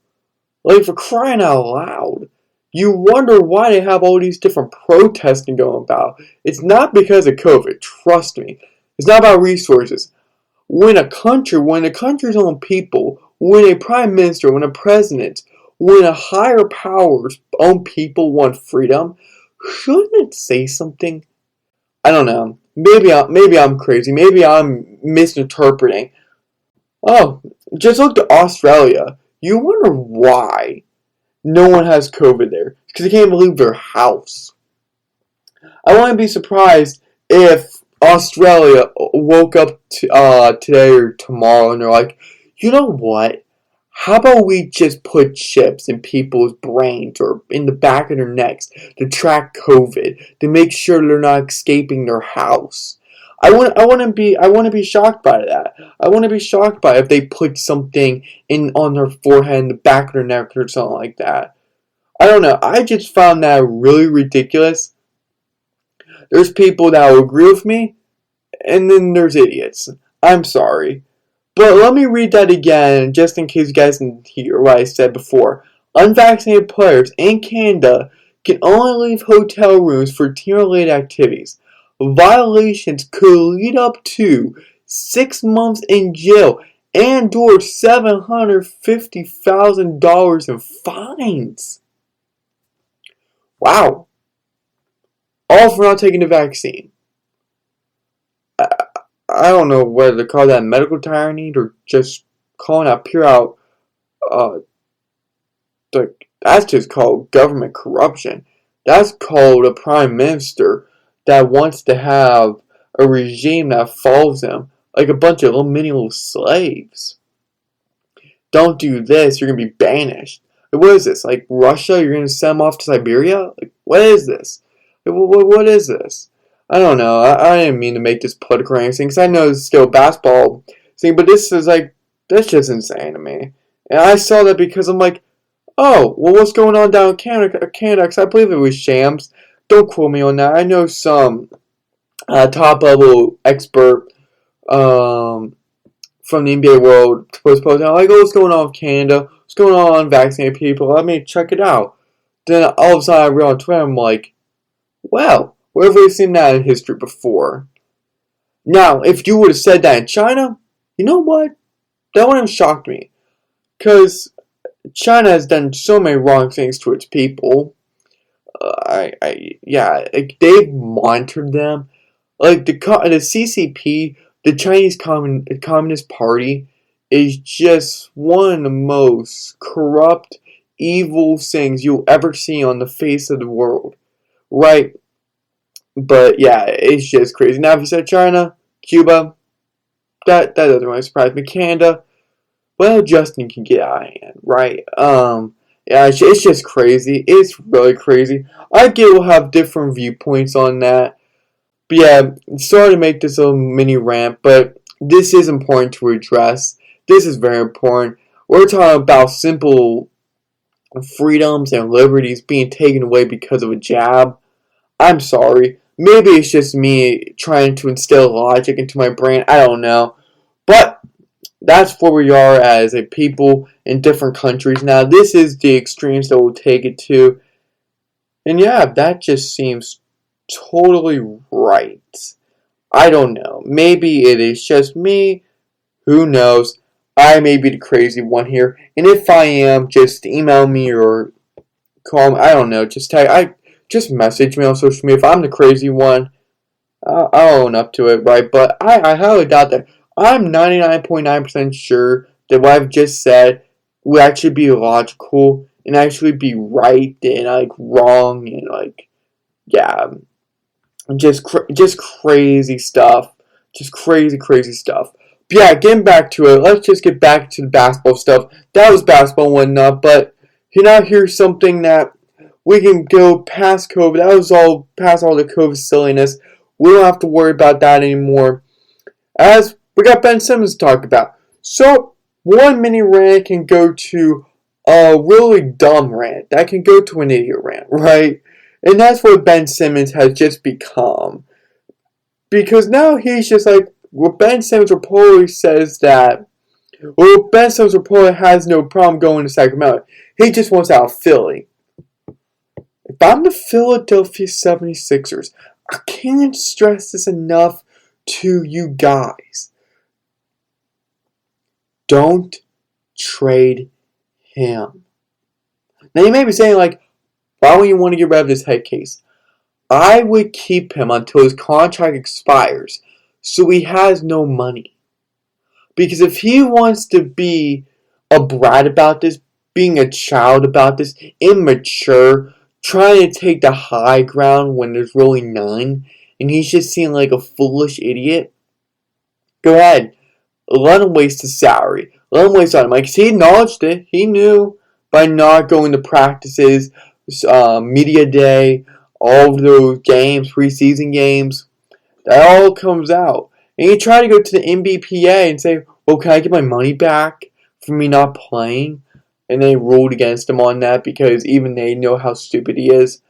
Like, for crying out loud. You wonder why they have all these different protesting going about. It's not because of COVID. Trust me. It's not about resources. When the country's own people, when a prime minister, when a president, when a higher power's own people want freedom, shouldn't it say something? I don't know. Maybe I'm crazy. Maybe I'm misinterpreting. Oh, just look to Australia. You wonder why no one has COVID there. Because they can't even leave their house. I wouldn't be surprised if Australia woke up today or tomorrow and they're like, you know what? How about we just put chips in people's brains or in the back of their necks to track COVID, to make sure they're not escaping their house? I wouldn't be shocked by that. I wouldn't be shocked by if they put something on their forehead, in the back of their neck, or something like that. I don't know. I just found that really ridiculous. There's people that will agree with me, and then there's idiots. I'm sorry. But let me read that again, just in case you guys didn't hear what I said before. Unvaccinated players in Canada can only leave hotel rooms for team-related activities. Violations could lead up to 6 months in jail and or $750,000 in fines. Wow. All for not taking the vaccine. I don't know whether to call that medical tyranny or just calling out pure out. That's just called government corruption. That's called a prime minister that wants to have a regime that follows him like a bunch of little slaves. Don't do this, you're gonna be banished. Like, what is this? Like Russia? You're gonna send them off to Siberia? Like, what is this? Like, what is this? I don't know. I didn't mean to make this political or anything, because I know it's still a basketball thing, but this is like, that's just insane to me. And I saw that because I'm like, oh, well, what's going on down in Canada? Because I believe it was shams. Don't quote me on that. I know some top-level expert from the NBA world was posting, like, oh, what's going on with Canada? What's going on with vaccinated people? Let me check it out. Then all of a sudden I read on Twitter, I'm like, well, where have we seen that in history before? Now, if you would have said that in China, you know what? That wouldn't have shocked me. Because China has done so many wrong things to its people. They've monitored them. Like the CCP, the Chinese Communist Party, is just one of the most corrupt, evil things you'll ever see on the face of the world. Right? But yeah, it's just crazy. Now, if you said China, Cuba, that doesn't really surprise me. Canada, well, Justin can get out of hand, right? Yeah, it's just crazy. It's really crazy. I get we'll have different viewpoints on that. But yeah, sorry to make this a mini rant, but this is important to address. This is very important. We're talking about simple freedoms and liberties being taken away because of a jab. I'm sorry. Maybe it's just me trying to instill logic into my brain. I don't know. But that's where we are as a people in different countries. Now, this is the extremes that we'll take it to. And yeah, that just seems totally right. I don't know. Maybe it is just me. Who knows? I may be the crazy one here. And if I am, just email me or call me. I don't know. Just message me on social media. If I'm the crazy one, I'll own up to it, right? But I highly doubt that. I'm 99.9% sure that what I've just said will actually be logical and actually be right and wrong and yeah, just crazy stuff, just crazy stuff. But yeah, getting back to it, let's just get back to the basketball stuff. That was basketball and whatnot, but here's something that we can go past COVID. That was all past all the COVID silliness. We don't have to worry about that anymore. As we got Ben Simmons to talk about. So, one mini rant can go to a really dumb rant. That can go to an idiot rant, right? And that's what Ben Simmons has just become. Because now he's just Ben Simmons reportedly says that, Ben Simmons reportedly has no problem going to Sacramento. He just wants out of Philly. If I'm the Philadelphia 76ers, I can't stress this enough to you guys. Don't trade him. Now you may be saying why would you want to get rid of this head case? I would keep him until his contract expires so he has no money. Because if he wants to be a brat about this, being a child about this, immature, trying to take the high ground when there's really none, and he's just seen like a foolish idiot, go ahead. Let him waste his salary. Let him waste on him. Because he acknowledged it. He knew by not going to practices, media day, all of those games, preseason games, that all comes out. And he tried to go to the NBPA and say, well, can I get my money back for me not playing? And they ruled against him on that because even they know how stupid he is.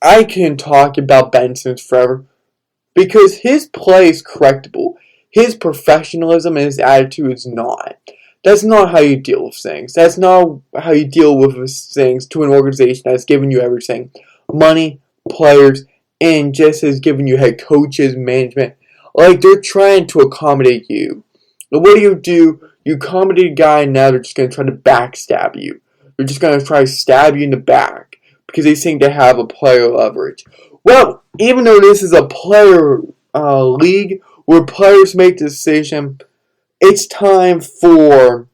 I can talk about Ben Simmons forever because his play is correctable. His professionalism and his attitude is not. That's not how you deal with things. That's not how you deal with things to an organization that's giving you everything. Money, players, and just has given you head coaches, management. They're trying to accommodate you. But what do? You accommodate a guy and now they're just going to try to backstab you. They're just going to try to stab you in the back because they think they have a player leverage. Well, even though this is a player league where players make the decision, it's time for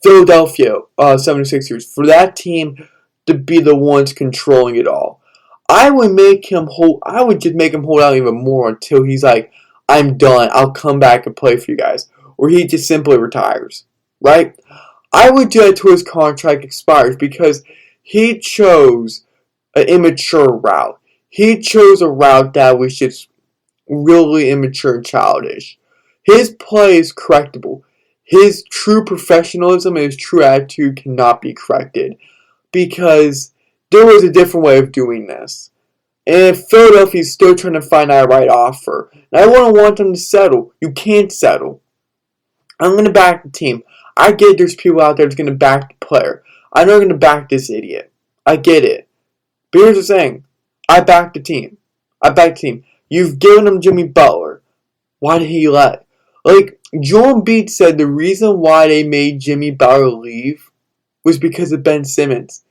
Philadelphia 76ers, for that team to be the ones controlling it all. I would just make him hold out even more until he's like, I'm done. I'll come back and play for you guys. Or he just simply retires. Right? I would do that till his contract expires because he chose an immature route. He chose a route that was just really immature and childish. His play is correctable. His true professionalism and his true attitude cannot be corrected because there was a different way of doing this. And Philadelphia is still trying to find that right offer. And I wouldn't want them to settle. You can't settle. I'm going to back the team. I get there's people out there that's going to back the player. I know they're going to back this idiot. I get it. But here's the thing. I back the team. You've given him Jimmy Butler. Why did he let? Joel Embiid said the reason why they made Jimmy Butler leave was because of Ben Simmons.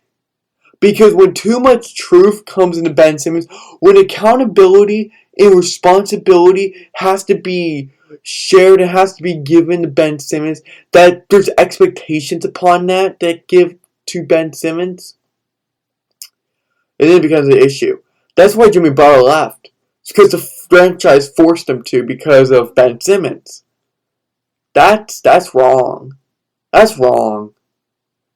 Because when too much truth comes into Ben Simmons, when accountability and responsibility has to be share that has to be given to Ben Simmons, that there's expectations upon that give to Ben Simmons, and then it becomes an issue. That's why Jimmy Butler left. It's because the franchise forced him to because of Ben Simmons. That's wrong. That's wrong.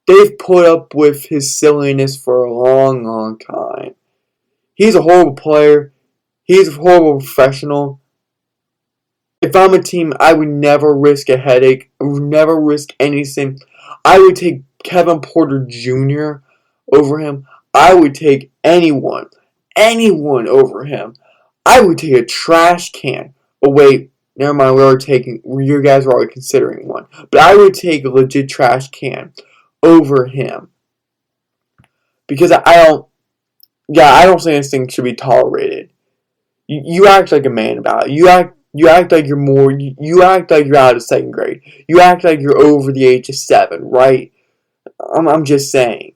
They've put up with his silliness for a long, long time. He's a horrible player. He's a horrible professional. If I'm a team, I would never risk a headache. I would never risk anything. I would take Kevin Porter Jr. over him. I would take anyone over him. I would take a trash can. Oh wait, never mind. You guys were already considering one. But I would take a legit trash can over him because I don't think this thing should be tolerated. You act like a man about it. You act like you act like you're out of second grade. You act like you're over the age of 7, right? I'm just saying.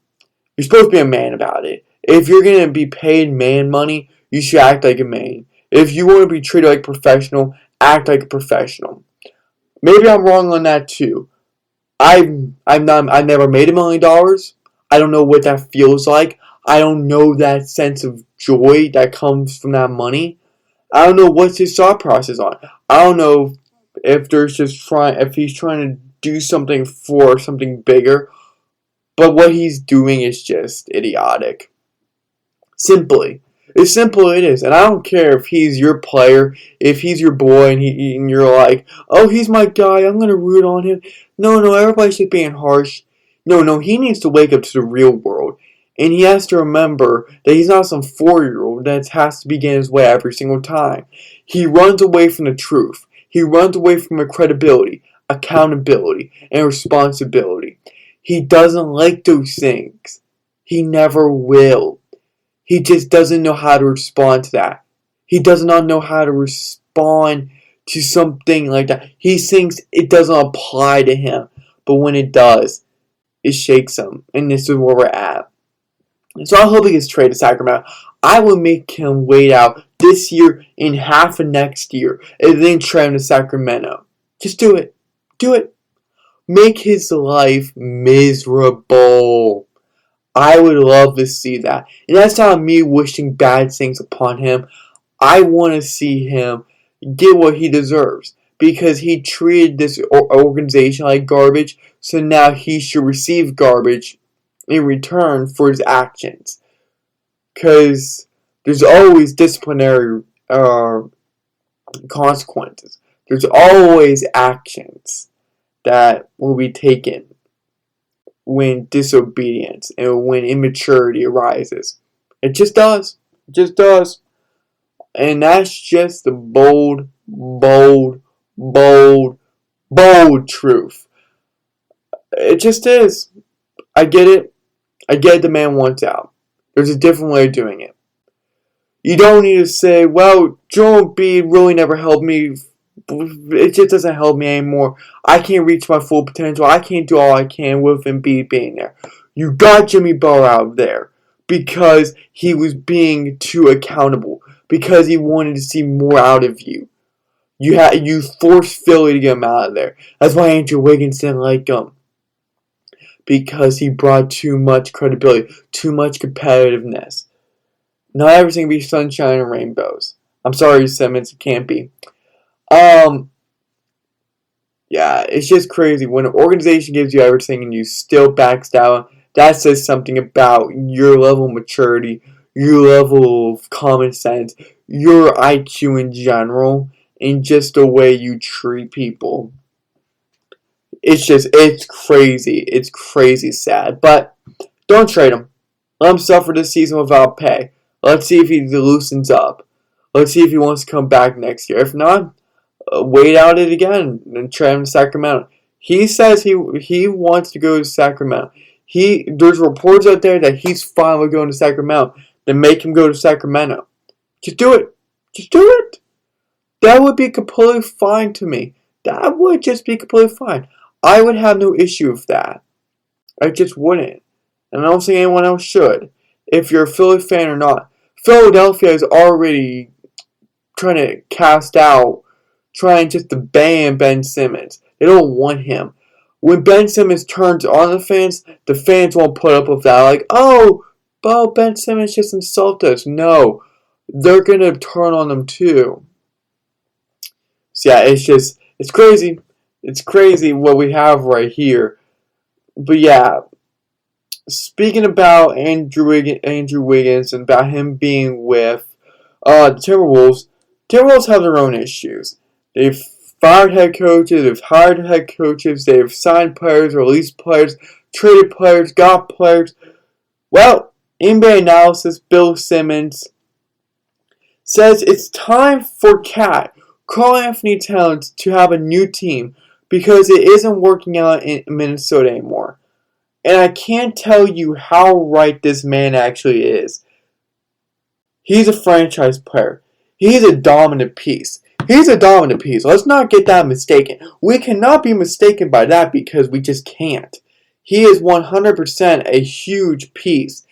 You're supposed to be a man about it. If you're going to be paid man money, you should act like a man. If you want to be treated like a professional, act like a professional. Maybe I'm wrong on that too. I've never made $1 million. I don't know what that feels like. I don't know that sense of joy that comes from that money. I don't know what's his thought process on. I don't know if he's trying to do something for something bigger. But what he's doing is just idiotic. Simply. It's simple it is. And I don't care if he's your player, if he's your boy, and you're like, oh, he's my guy, I'm going to root on him. No, everybody's just being harsh. No, he needs to wake up to the real world. And he has to remember that he's not some 4-year-old that has to be getting his way every single time. He runs away from the truth. He runs away from credibility, accountability, and responsibility. He doesn't like those things. He never will. He just doesn't know how to respond to that. He does not know how to respond to something like that. He thinks it doesn't apply to him. But when it does, it shakes him. And this is where we're at. So I hope he gets traded to Sacramento. I will make him wait out this year and half of next year. And then trade him to Sacramento. Just do it. Do it. Make his life miserable. I would love to see that. And that's not me wishing bad things upon him. I want to see him get what he deserves. Because he treated this organization like garbage. So now he should receive garbage in return for his actions. Because there's always disciplinary consequences. There's always actions that will be taken when disobedience and when immaturity arises. It just does. It just does. And that's just the bold truth. It just is. I get it. I get the man wants out. There's a different way of doing it. You don't need to say, well, Joel Embiid really never helped me. It just doesn't help me anymore. I can't reach my full potential. I can't do all I can with Embiid being there. You got Jimmy Butler out there because he was being too accountable. Because he wanted to see more out of you. You forced Philly to get him out of there. That's why Andrew Wiggins didn't like him. Because he brought too much credibility, too much competitiveness. Not everything can be sunshine and rainbows. I'm sorry, Simmons, it can't be. Yeah, it's just crazy. When an organization gives you everything and you still backstab, that says something about your level of maturity, your level of common sense, your IQ in general, and just the way you treat people. It's crazy. It's crazy sad. But don't trade him. Let him suffer this season without pay. Let's see if he loosens up. Let's see if he wants to come back next year. If not, wait out it again and trade him to Sacramento. He says he wants to go to Sacramento. There's reports out there that he's fine with going to Sacramento. Then make him go to Sacramento. Just do it. Just do it. That would be completely fine to me. That would just be completely fine. I would have no issue with that. I just wouldn't. And I don't think anyone else should. If you're a Philly fan or not. Philadelphia is already trying to cast out trying just to ban Ben Simmons. They don't want him. When Ben Simmons turns on the fans won't put up with that. Like, oh, Ben Simmons just insulted us. No, they're going to turn on them too. So yeah, it's crazy. It's crazy what we have right here. But yeah, speaking about Andrew Wiggins and about him being with the Timberwolves have their own issues. They've fired head coaches, they've hired head coaches, they've signed players, released players, traded players, got players. Well, NBA analysis Bill Simmons says it's time for Karl Anthony Towns to have a new team because it isn't working out in Minnesota anymore. And I can't tell you how right this man actually is. He's a franchise player. He's a dominant piece. Let's not get that mistaken. We cannot be mistaken by that because we just can't. He is 100% a huge piece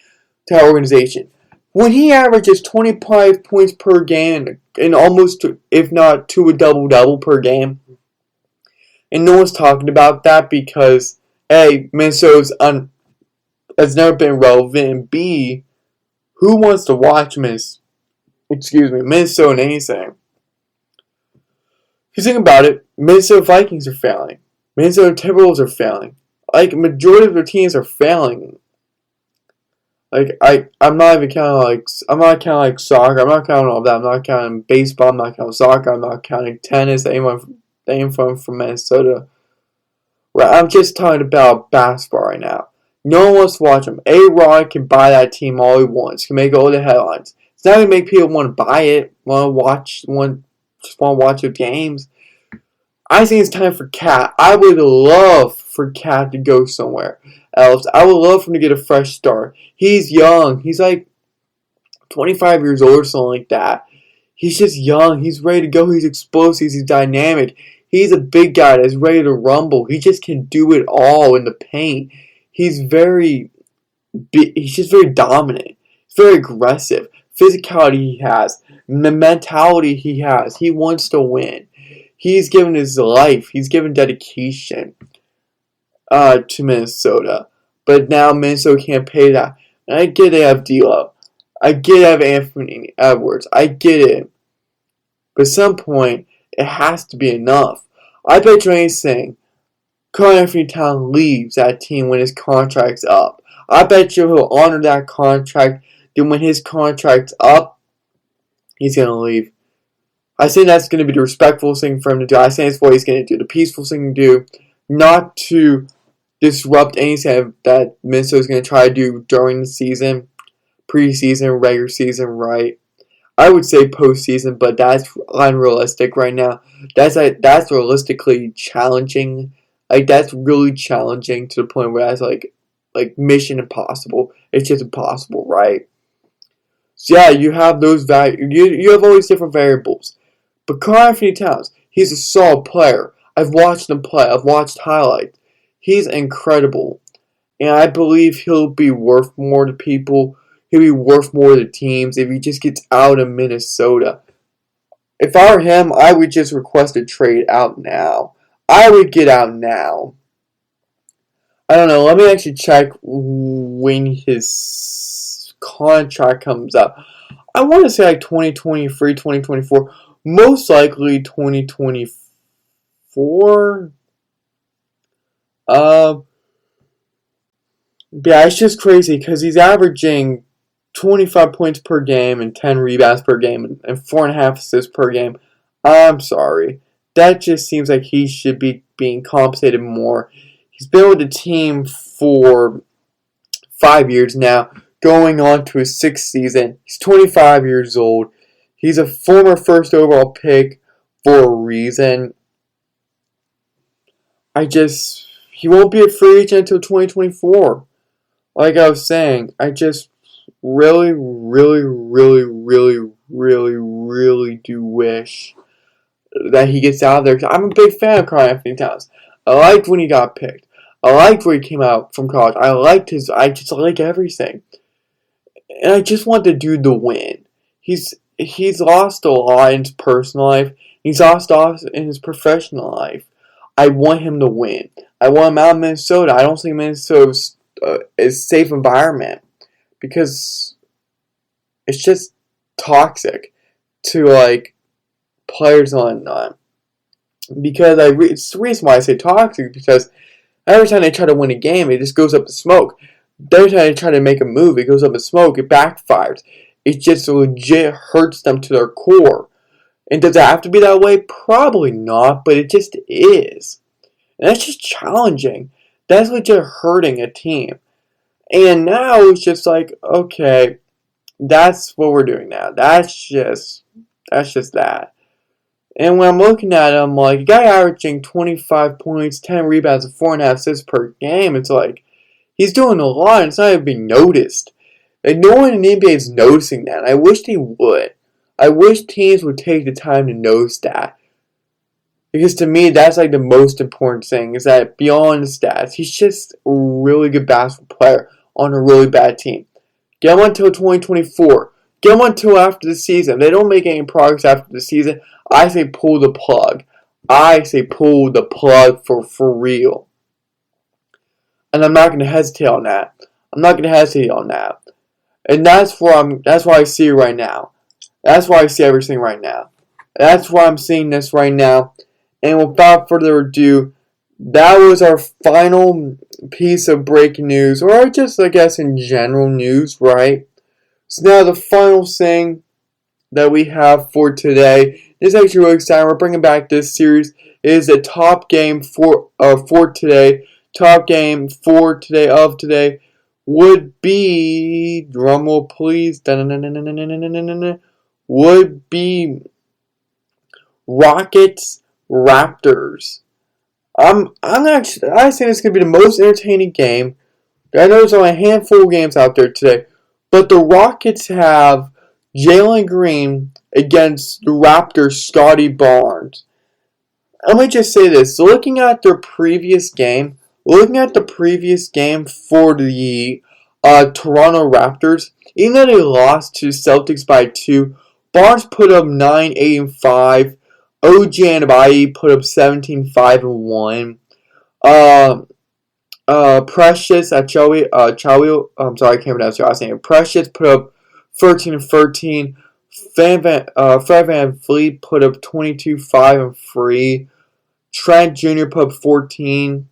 to our organization. When he averages 25 points per game and almost, if not to a double-double per game, and no one's talking about that because A, Minnesota's has never been relevant, and B, who wants to watch Minnesota and anything? If you think about it, Minnesota Vikings are failing. Minnesota Timberwolves are failing. Like, majority of their teams are failing. Like, I'm not even counting, soccer. I'm not counting all that. I'm not counting baseball. I'm not counting soccer. I'm not counting tennis. Anyone from Minnesota. Right, I'm just talking about basketball right now. No one wants to watch them. A-Rod can buy that team all he wants. Can make all the headlines. It's not going to make people want to buy it, just want to watch the games. I think it's time for Cat. I would love for Cat to go somewhere else. I would love for him to get a fresh start. He's young. He's like 25 years old or something like that. He's just young. He's ready to go. He's explosive. He's dynamic. He's a big guy that's ready to rumble. He just can do it all in the paint. He's just very dominant. He's very aggressive. Physicality he has. The mentality he has. He wants to win. He's given his life. He's given dedication to Minnesota. But now Minnesota can't pay that. And I get it, I have D'Lo. I get it, I have Anthony Edwards. I get it. But at some point, it has to be enough. I bet you anything, Karl Anthony Towns leaves that team when his contract's up. I bet you he'll honor that contract. Then when his contract's up, he's going to leave. I think that's going to be the respectful thing for him to do. I think that's what he's going to do. The peaceful thing to do. Not to disrupt anything that Minnesota's going to try to do during the season. Preseason, regular season, right? I would say postseason, but that's unrealistic right now. That's realistically challenging. Like, that's really challenging to the point where that's like mission impossible. It's just impossible, right? So yeah, you have those you have all these different variables. But Karl Anthony Towns, he's a solid player. I've watched him play. I've watched highlights. He's incredible. And I believe he'll be worth more to people. He'll be worth more to teams if he just gets out of Minnesota. If I were him, I would just request a trade out now. I would get out now. I don't know. Let me actually check when his contract comes up. I want to say like 2023, 2024. Most likely 2024. Yeah, it's just crazy because he's averaging 25 points per game and 10 rebounds per game and 4.5 assists per game. I'm sorry. That just seems like he should be being compensated more. He's been with the team for 5 years now, going on to his 6th season. He's 25 years old. He's a former first overall pick for a reason. He won't be a free agent until 2024. Like I was saying, I just really do wish that he gets out of there. I'm a big fan of Karl Anthony Towns. I liked when he got picked. I liked where he came out from college. I just like everything. And I just want the dude to win. He's lost a lot in his personal life. He's lost off in his professional life. I want him to win. I want him out of Minnesota. I don't think Minnesota's is a safe environment because it's just toxic to like players on because it's the reason why I say toxic because every time they try to win a game, it just goes up in smoke. Every time they try to make a move, it goes up in smoke. It backfires. It just legit hurts them to their core. And does it have to be that way? Probably not, but it just is. And that's just challenging. That's legit hurting a team. And now it's just like, okay, that's what we're doing now. That's just that. And when I'm looking at him, like, a guy averaging 25 points, 10 rebounds, and 4.5 assists per game, it's like, he's doing a lot, and it's not even being noticed. And no one in the NBA is noticing that. And I wish they would. I wish teams would take the time to notice that. Because to me, that's like the most important thing, is that beyond the stats, he's just a really good basketball player on a really bad team. Get him until 2024. Get him until after the season. If they don't make any progress after the season, I say pull the plug. I say pull the plug for real. And I'm not going to hesitate on that. I'm not going to hesitate on that. And that's why I see it right now. That's why I see everything right now. That's why I'm seeing this right now. And without further ado, that was our final piece of breaking news, or just, I guess, in general news, right? So now the final thing that we have for today is actually really exciting. We're bringing back this series. It is the top game for today. Top game for today of today would be, drumroll please, would be Rockets Raptors. I say this is going to be the most entertaining game. I know there's only a handful of games out there today, but the Rockets have Jalen Green against the Raptors' Scotty Barnes. Let me just say this. Looking at the previous game for the Toronto Raptors, even though they lost to Celtics by 2, Barnes put up 9, 8, and 5. OG Anunoby put up 17, 5, and 1. Precious Achiuwa, I'm sorry, I can't pronounce your last name. Precious put up 13 and 13. Fred VanVleet put up 22, 5, and 3. Trent Jr. put up 14.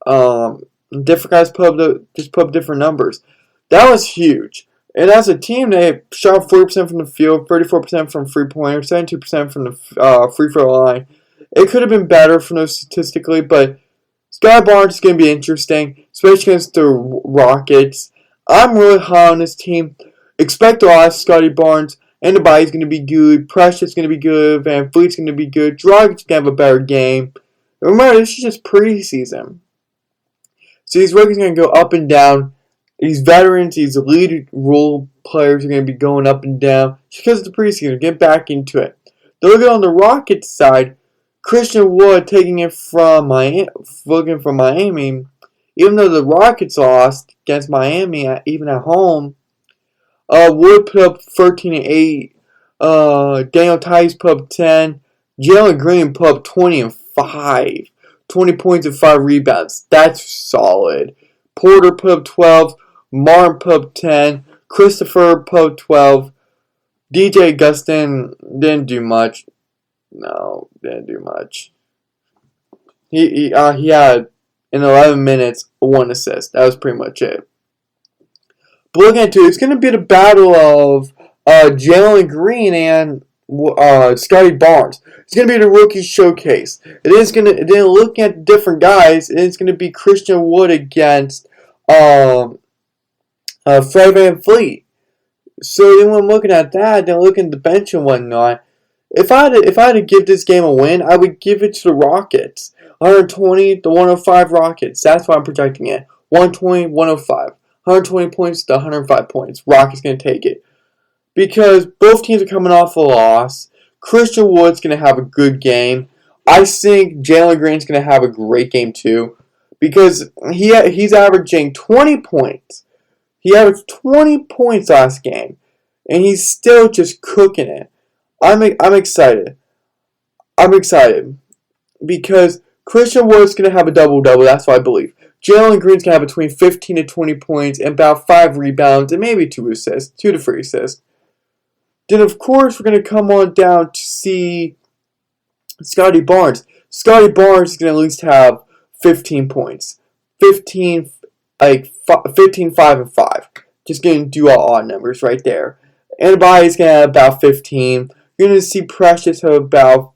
Different guys put up different numbers. That was huge. And as a team, they shot 40% from the field, 34% from three-pointer, 72% from the free throw line. It could have been better from those statistically, but Scotty Barnes is going to be interesting, especially against the Rockets. I'm really high on this team. Expect a lot of Scotty Barnes. Anunoby's going to be good. Precious is going to be good. VanVleet's going to be good. Dragic's going to have a better game. Remember, this is just preseason. So these rookies are going to go up and down. These veterans, these lead role players are going to be going up and down just because of the preseason. Get back into it. Looking on the Rockets side, Christian Wood taking it from Miami, even though the Rockets lost against Miami, even at home. Wood put up 13 and 8. Daniel Tice put up 10. Jalen Green put up 20 and 5. 20 points and 5 rebounds. That's solid. Porter put up 12. Martin put up 10. Christopher put up 12. DJ Augustin didn't do much. No, didn't do much. He had, in 11 minutes, 1 assist. That was pretty much it. But looking into it, it's going to be the battle of Jalen Green and Scotty Barnes. It's going to be the rookie showcase. Then looking at different guys, it's going to be Christian Wood against Fred VanVleet. So then when I'm looking at that, then looking at the bench and whatnot, if I had to give this game a win, I would give it to the Rockets. 120 to 105 Rockets. That's why I'm projecting it. 120, 105. 120 points to 105 points. Rockets going to take it. Because both teams are coming off a loss. Christian Wood's going to have a good game. I think Jalen Green's going to have a great game too. Because he's averaging 20 points. He averaged 20 points last game. And he's still just cooking it. I'm excited. I'm excited because Christian Wood's going to have a double-double, that's what I believe. Jalen Green's going to have between 15 to 20 points and about 5 rebounds and maybe 2 assists, 2 to 3 assists. Then, of course, we're going to come on down to see Scotty Barnes. Scotty Barnes is going to at least have 15 points. 15, 5, and 5. Just going to do all odd numbers right there. Anybody's going to have about 15. You're going to see Precious have about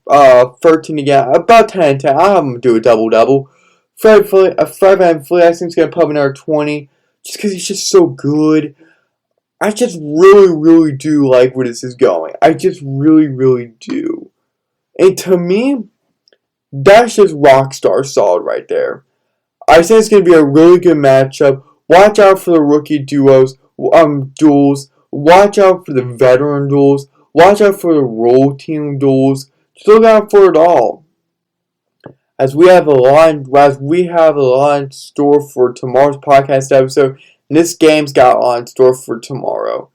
13 again. About 10 and 10. I'll have him do a double-double. Fred VanVleet, I think, is going to put up another 20. Just because he's just so good. I just really, really do like where this is going. I just really, really do. And to me, that's just rockstar solid right there. I think it's going to be a really good matchup. Watch out for the rookie duels. Watch out for the veteran duels. Watch out for the role team duels. Just look out for it all. As we have a lot in store for tomorrow's podcast episode, and this game's got a lot in store for tomorrow.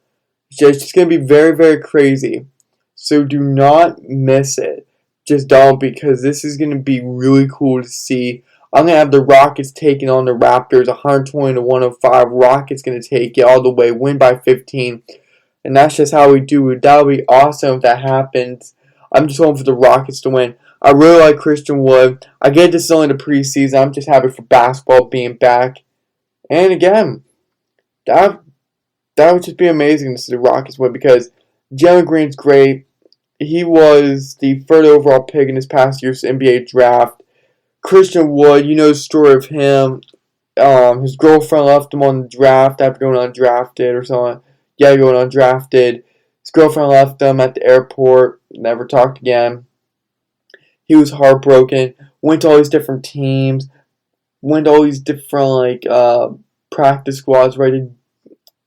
It's just going to be very, very crazy. So do not miss it. Just don't, because this is going to be really cool to see. I'm going to have the Rockets taking on the Raptors, 120 to 105. Rockets going to take it all the way, win by 15. And that's just how we do it. That would be awesome if that happens. I'm just hoping for the Rockets to win. I really like Christian Wood. I get this is only the preseason. I'm just happy for basketball being back. And again, that would just be amazing to see the Rockets win, because Jalen Green's great. He was the third overall pick in this past year's NBA draft. Christian Wood, you know the story of him. His girlfriend left him on the draft after going undrafted or something. Yeah, going undrafted. His girlfriend left him at the airport. Never talked again. He was heartbroken. Went to all these different teams. Went to all these different practice squads, right?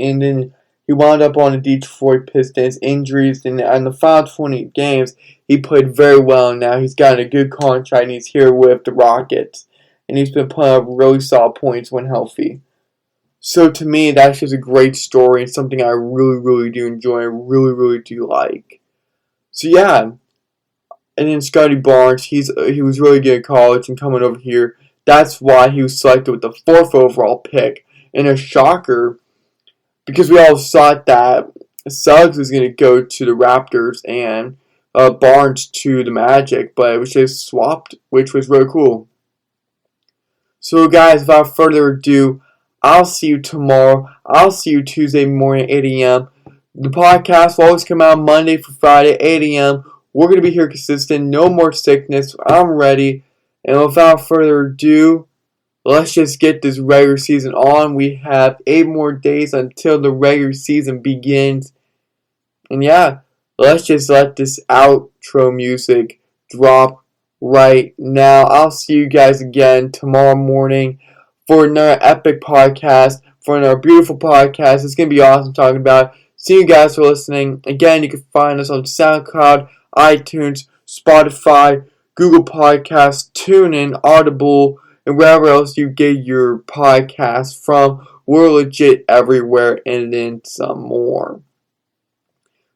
And then he wound up on the Detroit Pistons. Injuries, and in the final 20 games, he played very well. Now he's got a good contract, and he's here with the Rockets. And he's been putting up really solid points when healthy. So to me, that's just a great story and something I really, really do enjoy and really, really do like. So yeah. And then Scotty Barnes, he was really good at college and coming over here. That's why he was selected with the 4th overall pick. And a shocker, because we all thought that Suggs was going to go to the Raptors and Barnes to the Magic, but it was just swapped, which was really cool. So guys, without further ado, I'll see you tomorrow. I'll see you Tuesday morning at 8 a.m. The podcast will always come out Monday through Friday, 8 a.m. We're going to be here consistent. No more sickness. I'm ready. And without further ado, let's just get this regular season on. We have 8 more days until the regular season begins. And yeah, let's just let this outro music drop right now. I'll see you guys again tomorrow morning for another epic podcast, for another beautiful podcast. It's going to be awesome talking about it. See you guys for listening. Again, you can find us on SoundCloud, iTunes, Spotify, Google Podcasts, TuneIn, Audible, and wherever else you get your podcasts from. We're legit everywhere, and then some more.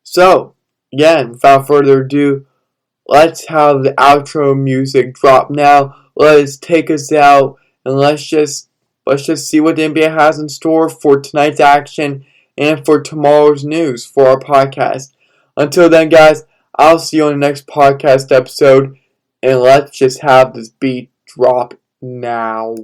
So, again, without further ado, let's have the outro music drop now. Let's take us out, and let's just see what the NBA has in store for tonight's action and for tomorrow's news for our podcast. Until then, guys, I'll see you on the next podcast episode, and let's just have this beat drop now.